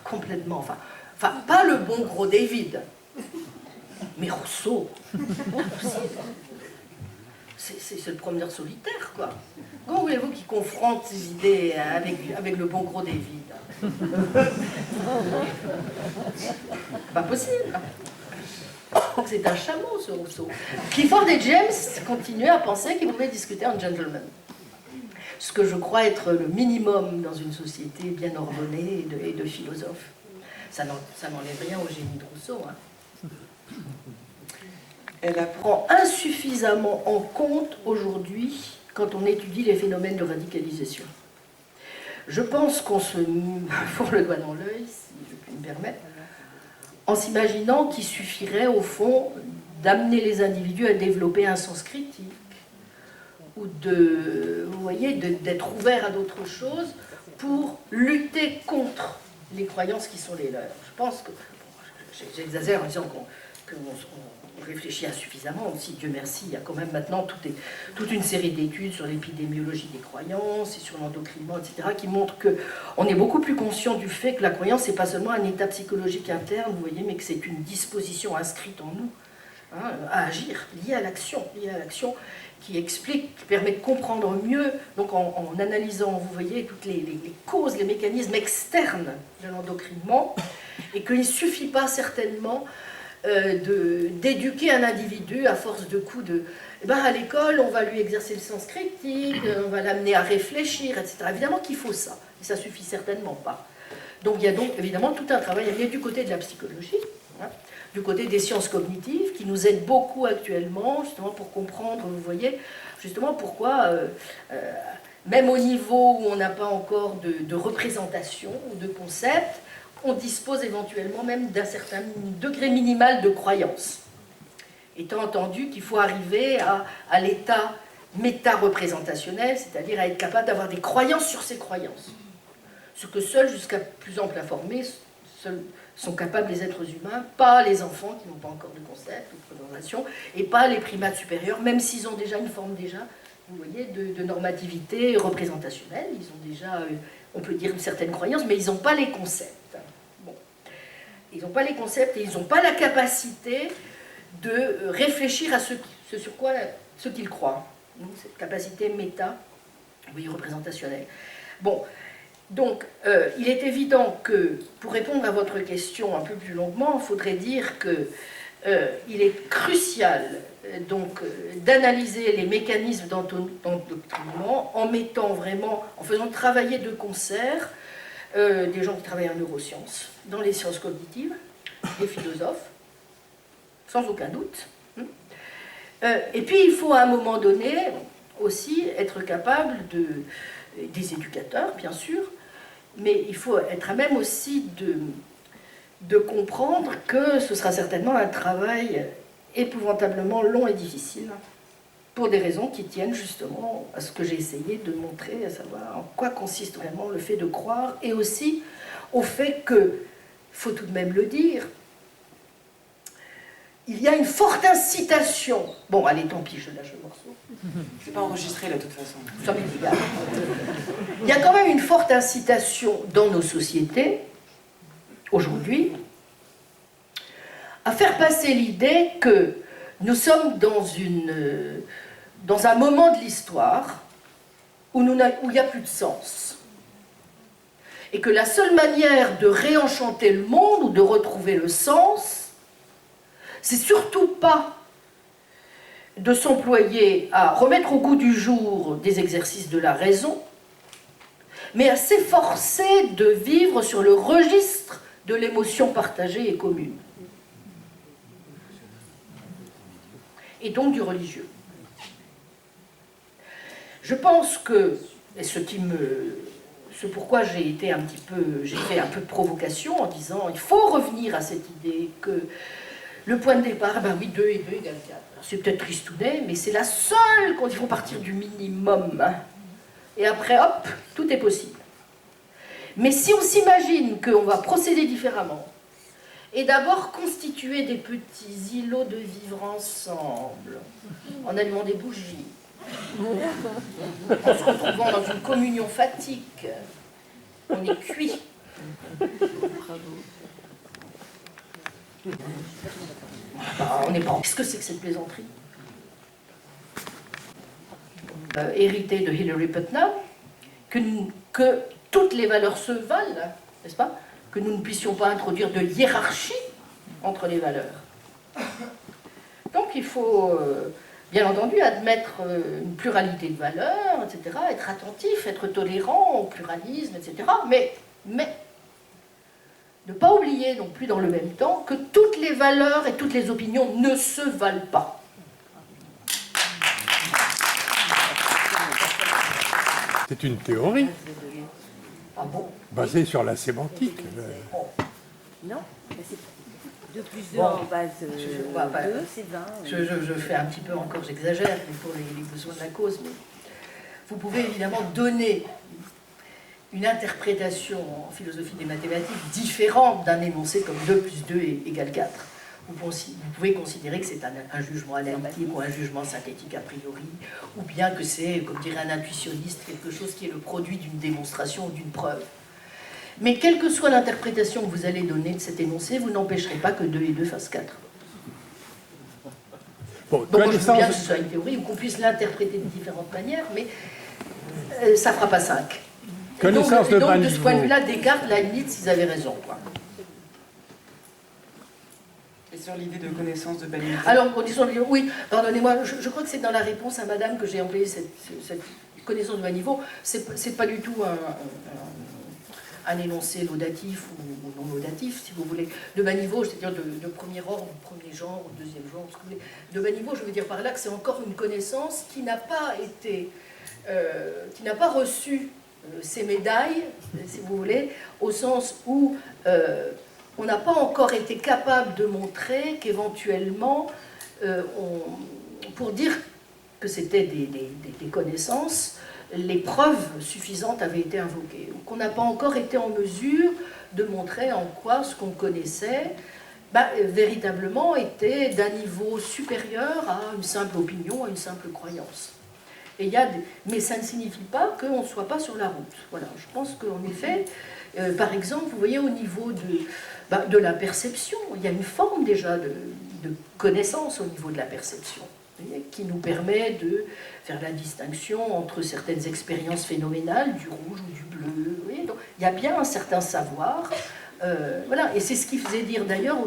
complètement... Enfin, Enfin, pas le bon gros David, mais Rousseau. C'est le promeneur solitaire, quoi. Comment voulez-vous qu'il confronte ses idées avec le bon gros David? Pas possible. C'est un chameau, ce Rousseau. Clifford et James continuaient à penser qu'ils pouvaient discuter en gentleman. Ce que je crois être le minimum dans une société bien ordonnée et de philosophes. Ça n'enlève rien au génie de Rousseau. Hein. Elle prend insuffisamment en compte aujourd'hui quand on étudie les phénomènes de radicalisation. Je pense qu'on se fourre le doigt dans l'œil, si je puis me permettre, en s'imaginant qu'il suffirait au fond d'amener les individus à développer un sens critique ou vous voyez, d'être ouverts à d'autres choses pour lutter contre les croyances qui sont les leurs. Je pense que, bon, j'exagère en disant qu'on réfléchit insuffisamment aussi, Dieu merci, il y a quand même maintenant toute une série d'études sur l'épidémiologie des croyances et sur l'endocrinement, etc., qui montrent qu'on est beaucoup plus conscient du fait que la croyance, n'est pas seulement un état psychologique interne, vous voyez, mais que c'est une disposition inscrite en nous, hein, à agir, liée à l'action, qui explique, qui permet de comprendre mieux, donc en analysant, vous voyez, toutes les causes, les mécanismes externes de l'endocrinement, et qu'il ne suffit pas certainement d'éduquer un individu à force de coups de... Eh ben, à l'école, on va lui exercer le sens critique, on va l'amener à réfléchir, etc. Évidemment qu'il faut ça, mais ça ne suffit certainement pas. Donc il y a donc évidemment tout un travail, il y a du côté de la psychologie, hein, du côté des sciences cognitives, qui nous aident beaucoup actuellement, justement pour comprendre, vous voyez, justement pourquoi, même au niveau où on n'a pas encore de représentation ou de concept, on dispose éventuellement même d'un certain degré minimal de croyance. Étant entendu qu'il faut arriver à l'état méta-représentationnel, c'est-à-dire à être capable d'avoir des croyances sur ces croyances. Ce que seuls, jusqu'à plus ample informés, sont capables les êtres humains, pas les enfants qui n'ont pas encore de concept ou de représentation, et pas les primates supérieurs, même s'ils ont déjà une forme vous voyez, de normativité représentationnelle. Ils ont déjà, on peut dire, une certaine croyance, mais ils n'ont pas les concepts. Bon. Ils n'ont pas les concepts et ils n'ont pas la capacité de réfléchir à ce qu'ils croient. Donc, cette capacité méta, oui, représentationnelle. Bon, donc, il est évident que, pour répondre à votre question un peu plus longuement, il faudrait dire que il est crucial donc d'analyser les mécanismes d'endoctrinement en faisant travailler de concert des gens qui travaillent en neurosciences, dans les sciences cognitives, des philosophes, sans aucun doute. Et puis il faut à un moment donné aussi être capable des éducateurs, bien sûr, mais il faut être à même aussi de comprendre que ce sera certainement un travail épouvantablement long et difficile, pour des raisons qui tiennent justement à ce que j'ai essayé de montrer, à savoir en quoi consiste vraiment le fait de croire, et aussi au fait que, il faut tout de même le dire, il y a une forte incitation. Bon, allez, tant pis, je lâche le morceau. C'est pas enregistré, là, de toute façon. Ça m'est égal. Il y a quand même une forte incitation dans nos sociétés, aujourd'hui, à faire passer l'idée que nous sommes dans un moment de l'histoire où il n'y a plus de sens. Et que la seule manière de réenchanter le monde ou de retrouver le sens, c'est surtout pas de s'employer à remettre au goût du jour des exercices de la raison, mais à s'efforcer de vivre sur le registre de l'émotion partagée et commune. Et donc du religieux. Je pense que, et ce pourquoi j'ai fait un peu de provocation en disant il faut revenir à cette idée que le point de départ, ben oui, 2 et 2 égale 4. C'est peut-être tristounet, mais c'est la seule quand il faut partir du minimum. Et après, hop, tout est possible. Mais si on s'imagine qu'on va procéder différemment, et d'abord constituer des petits îlots de vivre ensemble, en allumant des bougies, en se retrouvant dans une communion fatigue, on est cuit. On n'est pas... Qu'est-ce que c'est que cette plaisanterie hérité de Hilary Putnam, que toutes les valeurs se valent, n'est-ce pas? Que nous ne puissions pas introduire de hiérarchie entre les valeurs. Donc il faut, bien entendu, admettre une pluralité de valeurs, etc., être attentif, être tolérant au pluralisme, etc., mais ne pas oublier non plus dans le même temps que toutes les valeurs et toutes les opinions ne se valent pas. C'est une théorie Ah bon? basée sur la sémantique. Non, mais c'est 2 plus 2 en base 2, c'est 20. Je fais un petit peu encore, j'exagère, mais pour les besoins de la cause. Mais vous pouvez évidemment donner une interprétation en philosophie des mathématiques différente d'un énoncé comme 2 plus 2 égale 4. Vous pouvez considérer que c'est un jugement analytique ou un jugement synthétique a priori, ou bien que c'est, comme dirait un intuitionniste, quelque chose qui est le produit d'une démonstration ou d'une preuve. Mais quelle que soit l'interprétation que vous allez donner de cet énoncé, vous n'empêcherez pas que 2 et 2 fassent 4. Bon, Donc je veux bien que ce soit une théorie ou qu'on puisse l'interpréter de différentes manières, mais ça ne fera pas 5. Connaissance de bas donc de ce niveau. point de vue-là, Descartes, Leibniz, ils avaient raison, quoi. Et sur l'idée de connaissance de bas niveau. Alors, oui, pardonnez-moi, je crois que c'est dans la réponse à madame que j'ai employé cette connaissance de bas niveau. C'est pas du tout un énoncé laudatif ou non laudatif, si vous voulez. De bas niveau, c'est-à-dire de premier ordre, premier genre, deuxième genre, ce que vous voulez. De bas niveau, je veux dire par là que c'est encore une connaissance qui n'a pas été, qui n'a pas reçu ces médailles, si vous voulez, au sens où on n'a pas encore été capable de montrer qu'éventuellement, pour dire que c'était des connaissances, les preuves suffisantes avaient été invoquées. Donc on n'a pas encore été en mesure de montrer en quoi ce qu'on connaissait véritablement était d'un niveau supérieur à une simple opinion, à une simple croyance. Et mais ça ne signifie pas qu'on ne soit pas sur la route. Voilà, je pense qu'en effet, par exemple, vous voyez au niveau de la perception, il y a une forme déjà de connaissance au niveau de la perception, vous voyez, qui nous permet de faire la distinction entre certaines expériences phénoménales, du rouge ou du bleu. Vous voyez, donc, il y a bien un certain savoir. Voilà, et c'est ce qui faisait dire d'ailleurs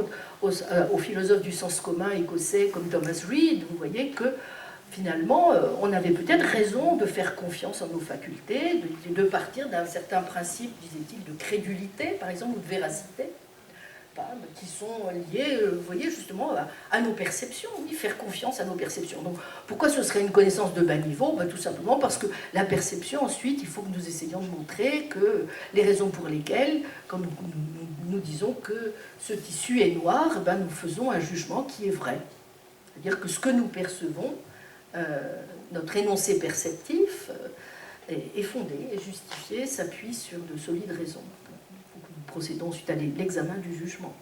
aux philosophes du sens commun écossais comme Thomas Reid, vous voyez que finalement, on avait peut-être raison de faire confiance en nos facultés, de partir d'un certain principe, disait-il, de crédulité, par exemple, ou de véracité, qui sont liés, vous voyez, justement, à nos perceptions, oui, faire confiance à nos perceptions. Donc, pourquoi ce serait une connaissance de bas niveau? Tout simplement parce que la perception, ensuite, il faut que nous essayions de montrer que les raisons pour lesquelles, comme nous disons que ce tissu est noir, nous faisons un jugement qui est vrai. C'est-à-dire que ce que nous percevons, notre énoncé perceptif est fondé, est justifié, s'appuie sur de solides raisons. Il faut que nous procédons ensuite à l'examen du jugement.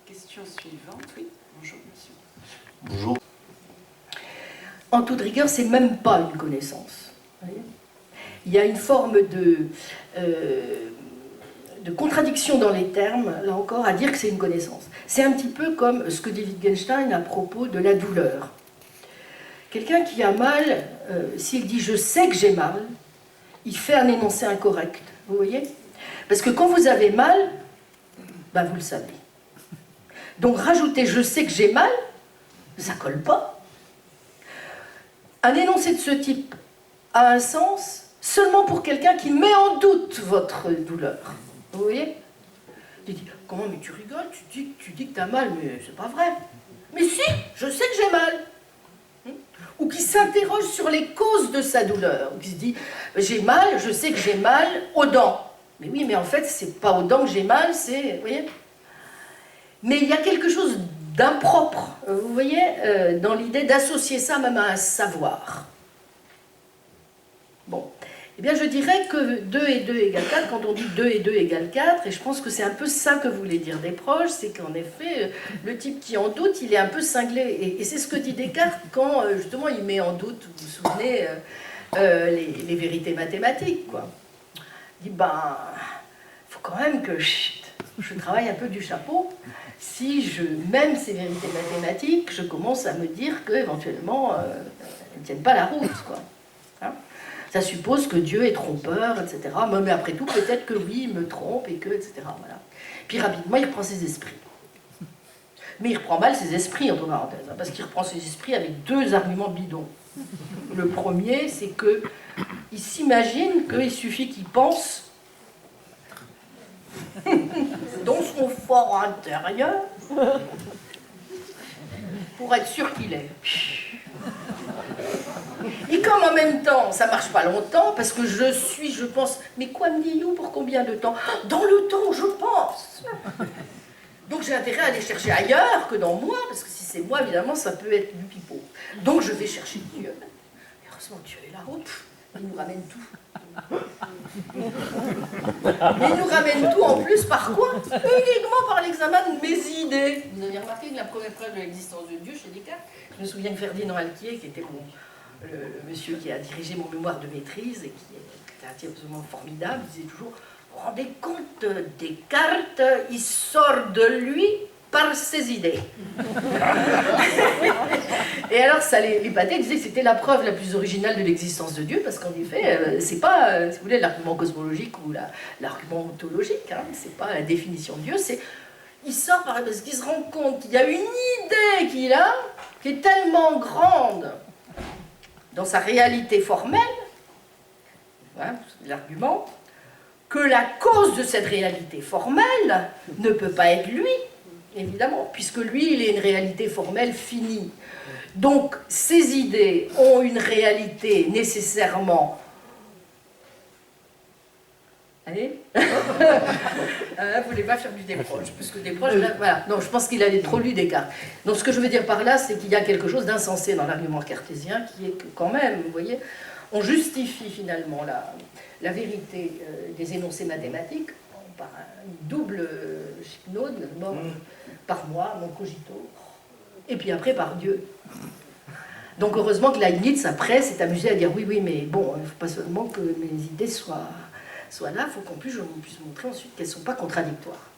Question suivante, oui. Bonjour, monsieur. Bonjour. En toute rigueur, c'est même pas une connaissance. Vous voyez, il y a une forme de contradiction dans les termes, là encore, à dire que c'est une connaissance. C'est un petit peu comme ce que dit Wittgenstein à propos de la douleur. Quelqu'un qui a mal, s'il dit « je sais que j'ai mal », il fait un énoncé incorrect. Vous voyez? Parce que quand vous avez mal, vous le savez. Donc rajouter « je sais que j'ai mal », ça ne colle pas. Un énoncé de ce type a un sens seulement pour quelqu'un qui met en doute votre douleur. Vous voyez? Il dit « comment, mais tu rigoles, tu dis que tu as mal, mais c'est pas vrai. » Mais si, je sais que j'ai mal. Ou qui s'interroge sur les causes de sa douleur, ou qui se dit « j'ai mal, je sais que j'ai mal aux dents ». Mais oui, mais en fait, c'est pas aux dents que j'ai mal, c'est... Vous voyez? Mais il y a quelque chose d'impropre, vous voyez, dans l'idée d'associer ça même à un savoir. Bon. Eh bien, je dirais que 2 et 2 égale 4, quand on dit 2 et 2 égale 4, et je pense que c'est un peu ça que voulait dire Desproges, c'est qu'en effet, le type qui en doute, il est un peu cinglé. Et c'est ce que dit Descartes quand, justement, il met en doute, vous vous souvenez, les vérités mathématiques, quoi. Il dit, faut quand même que... Chut, je travaille un peu du chapeau. Si je même ces vérités mathématiques, je commence à me dire qu'éventuellement, elles ne tiennent pas la route, quoi. Hein? Ça suppose que Dieu est trompeur, etc. Mais après tout, peut-être que oui, il me trompe, et que, etc. Voilà. Puis rapidement, il reprend ses esprits. Mais il reprend mal ses esprits, entre parenthèses, hein, parce qu'il reprend ses esprits avec deux arguments bidons. Le premier, c'est qu'il s'imagine qu'il suffit qu'il pense dans son fort intérieur pour être sûr qu'il est. Et comme en même temps, ça marche pas longtemps, parce que je pense, mais quoi me dis-you pour combien de temps? Dans le temps, je pense. Donc j'ai intérêt à aller chercher ailleurs que dans moi, parce que si c'est moi, évidemment, ça peut être du pipeau. Donc je vais chercher Dieu. Et heureusement, Dieu est là, il nous ramène tout. Mais il nous ramène tout en plus par quoi? Uniquement par l'examen de mes idées. Vous avez remarqué que la première preuve de l'existence de Dieu chez Descartes, je me souviens que Ferdinand Alquier, qui était le monsieur qui a dirigé mon mémoire de maîtrise et qui était absolument formidable, disait toujours: vous vous rendez compte, Descartes, il sort de lui par ses idées. Et alors, ça l'épatait, il disait que c'était la preuve la plus originale de l'existence de Dieu, parce qu'en effet, c'est pas, si vous voulez, l'argument cosmologique ou l'argument ontologique, hein, c'est pas la définition de Dieu, c'est il sort parce qu'il se rend compte qu'il y a une idée qu'il a, qui est tellement grande dans sa réalité formelle, hein, l'argument, que la cause de cette réalité formelle ne peut pas être lui, évidemment, puisque lui, il est une réalité formelle finie. Donc, ces idées ont une réalité nécessairement... Allez. Vous ne voulez pas faire du déproche, parce que déproche, là, voilà. Non, je pense qu'il avait trop lu Descartes. Donc, ce que je veux dire par là, c'est qu'il y a quelque chose d'insensé dans l'argument cartésien, qui est que, quand même, vous voyez, on justifie finalement la vérité des énoncés mathématiques par une double hypnose, d'abord par moi, mon cogito, et puis après par Dieu. Donc heureusement que Leibniz, après, s'est amusé à dire oui, mais bon, il ne faut pas seulement que mes idées soient là, il faut qu'on puisse montrer ensuite qu'elles ne sont pas contradictoires.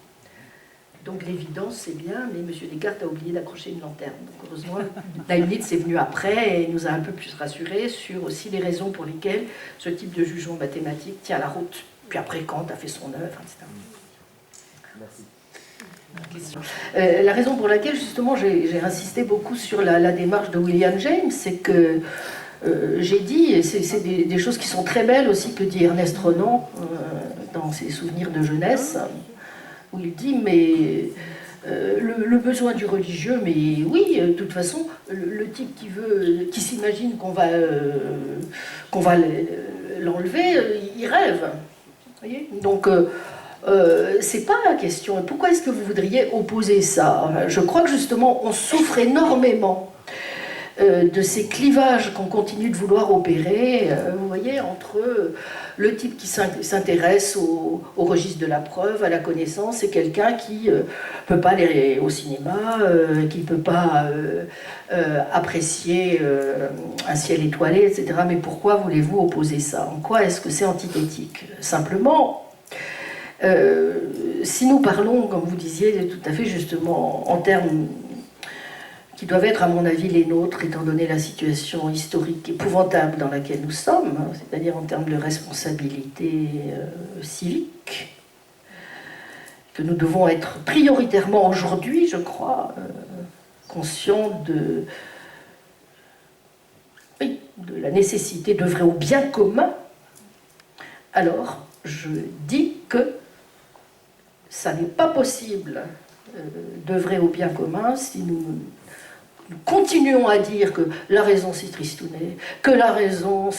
Donc l'évidence, c'est bien, mais M. Descartes a oublié d'accrocher une lanterne. Donc heureusement, Leibniz est venu après et nous a un peu plus rassurés sur aussi les raisons pour lesquelles ce type de jugement mathématique tient la route. Puis après, Kant a fait son œuvre, etc. Merci. La raison pour laquelle, justement, j'ai insisté beaucoup sur la démarche de William James, c'est que j'ai dit, et c'est des choses qui sont très belles aussi que dit Ernest Renan dans ses souvenirs de jeunesse, où il dit, mais le besoin du religieux, mais oui, de toute façon, le type qui s'imagine qu'on va l'enlever, il rêve. Vous voyez? Donc, c'est pas la question. Pourquoi est-ce que vous voudriez opposer ça? Je crois que justement, on souffre énormément de ces clivages qu'on continue de vouloir opérer, vous voyez, entre le type qui s'intéresse au registre de la preuve, à la connaissance, et quelqu'un qui ne peut pas aller au cinéma, qui ne peut pas apprécier un ciel étoilé, etc. Mais pourquoi voulez-vous opposer ça? En quoi est-ce que c'est antithétique? Simplement, si nous parlons, comme vous disiez tout à fait justement, en termes qui doivent être, à mon avis, les nôtres, étant donné la situation historique épouvantable dans laquelle nous sommes, c'est-à-dire en termes de responsabilité civique, que nous devons être prioritairement aujourd'hui, je crois, conscients de la nécessité d'œuvrer au bien commun, alors je dis que ça n'est pas possible d'œuvrer au bien commun si nous continuons à dire que la raison c'est tristounet, que la raison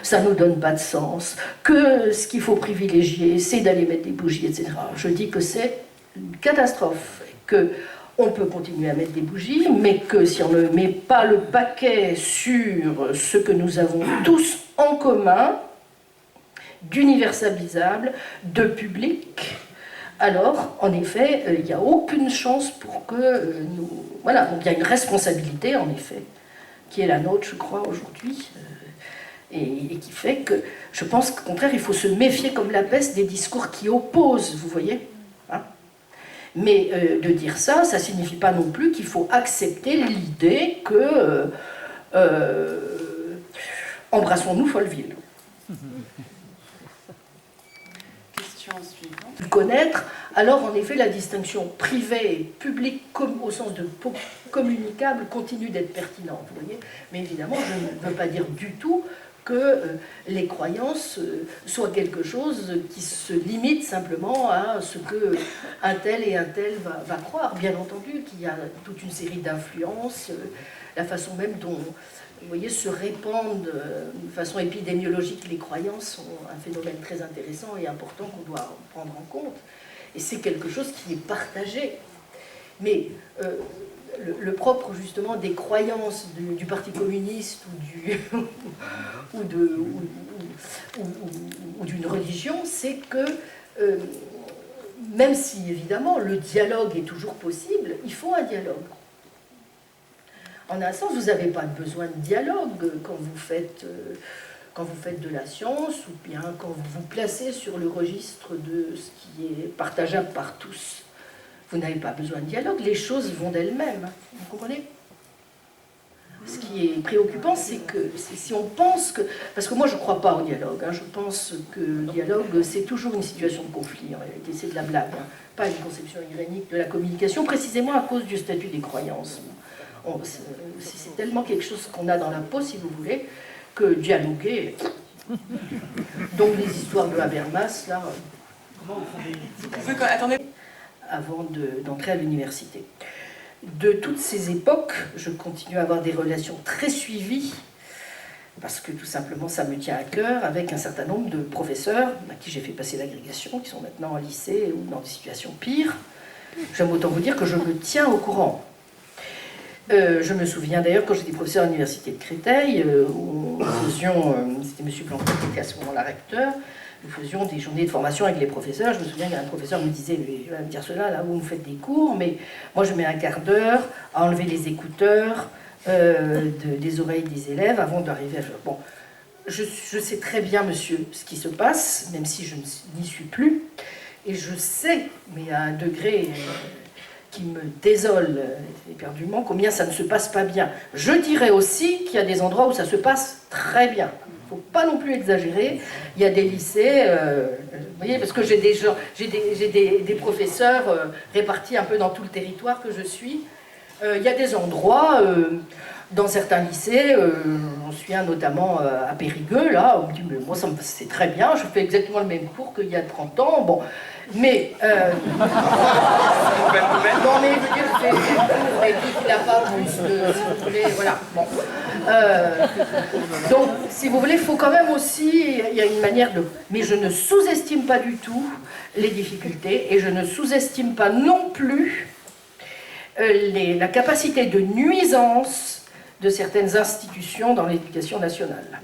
ça nous donne pas de sens, que ce qu'il faut privilégier c'est d'aller mettre des bougies, etc. Je dis que c'est une catastrophe, que on peut continuer à mettre des bougies, mais que si on ne met pas le paquet sur ce que nous avons tous en commun, d'universalisable, de public, alors, en effet, il n'y a aucune chance pour que nous... Voilà, donc il y a une responsabilité, en effet, qui est la nôtre, je crois, aujourd'hui, et qui fait que, je pense qu'au contraire, il faut se méfier comme la peste des discours qui opposent, vous voyez, hein, Mais de dire ça, ça ne signifie pas non plus qu'il faut accepter l'idée que embrassons-nous Folleville. Question suivante. Connaître, alors en effet la distinction privée et publique au sens de communicable continue d'être pertinente, vous voyez. Mais évidemment, je ne veux pas dire du tout que les croyances soient quelque chose qui se limite simplement à ce que un tel et un tel va croire. Bien entendu qu'il y a toute une série d'influences, la façon même dont, vous voyez, se répandent de façon épidémiologique les croyances sont un phénomène très intéressant et important qu'on doit prendre en compte. Et c'est quelque chose qui est partagé. Mais le propre justement des croyances du Parti communiste ou d'une religion, c'est que même si évidemment le dialogue est toujours possible, il faut un dialogue. En un sens, vous n'avez pas besoin de dialogue quand vous faites de la science ou bien quand vous vous placez sur le registre de ce qui est partageable par tous. Vous n'avez pas besoin de dialogue, les choses vont d'elles-mêmes. Vous comprenez? Ce qui est préoccupant, c'est que si on pense que... Parce que moi, je ne crois pas au dialogue. Je pense que le dialogue, c'est toujours une situation de conflit, en réalité. C'est de la blague, pas une conception irénique de la communication, précisément à cause du statut des croyances. C'est tellement quelque chose qu'on a dans la peau, si vous voulez, que dialoguer... Donc les histoires de Habermas, là... Vous pouvez... Attendez. Avant d'entrer à l'université. De toutes ces époques, je continue à avoir des relations très suivies, parce que tout simplement ça me tient à cœur, avec un certain nombre de professeurs à qui j'ai fait passer l'agrégation, qui sont maintenant en lycée ou dans des situations pires. J'aime autant vous dire que je me tiens au courant. Je me souviens d'ailleurs quand j'étais professeur à l'université de Créteil, où nous faisions, c'était M. Blanquet qui était à ce moment-là recteur, nous faisions des journées de formation avec les professeurs. Je me souviens qu'un professeur me disait, je vais me dire cela, là où vous me faites des cours, mais moi je mets un quart d'heure à enlever les écouteurs des oreilles des élèves avant d'arriver à... Bon, je sais très bien, monsieur, ce qui se passe, même si je n'y suis plus, et je sais, mais à un degré qui me désole éperdument, combien ça ne se passe pas bien. Je dirais aussi qu'il y a des endroits où ça se passe très bien. Il ne faut pas non plus exagérer. Il y a des lycées, vous voyez, parce que j'ai des professeurs répartis un peu dans tout le territoire que je suis. Il y a des endroits, dans certains lycées, j'en suis un notamment à Périgueux, là, où on me dit, mais moi c'est très bien, je fais exactement le même cours qu'il y a 30 ans, bon, mais... non mais je veux dire, je fais le cours, mais il n'a pas plus de... Si vous voulez, voilà, bon. Donc, si vous voulez, il faut quand même aussi, il y a une manière de... Mais je ne sous-estime pas du tout les difficultés, et je ne sous-estime pas non plus la capacité de nuisance de certaines institutions dans l'éducation nationale.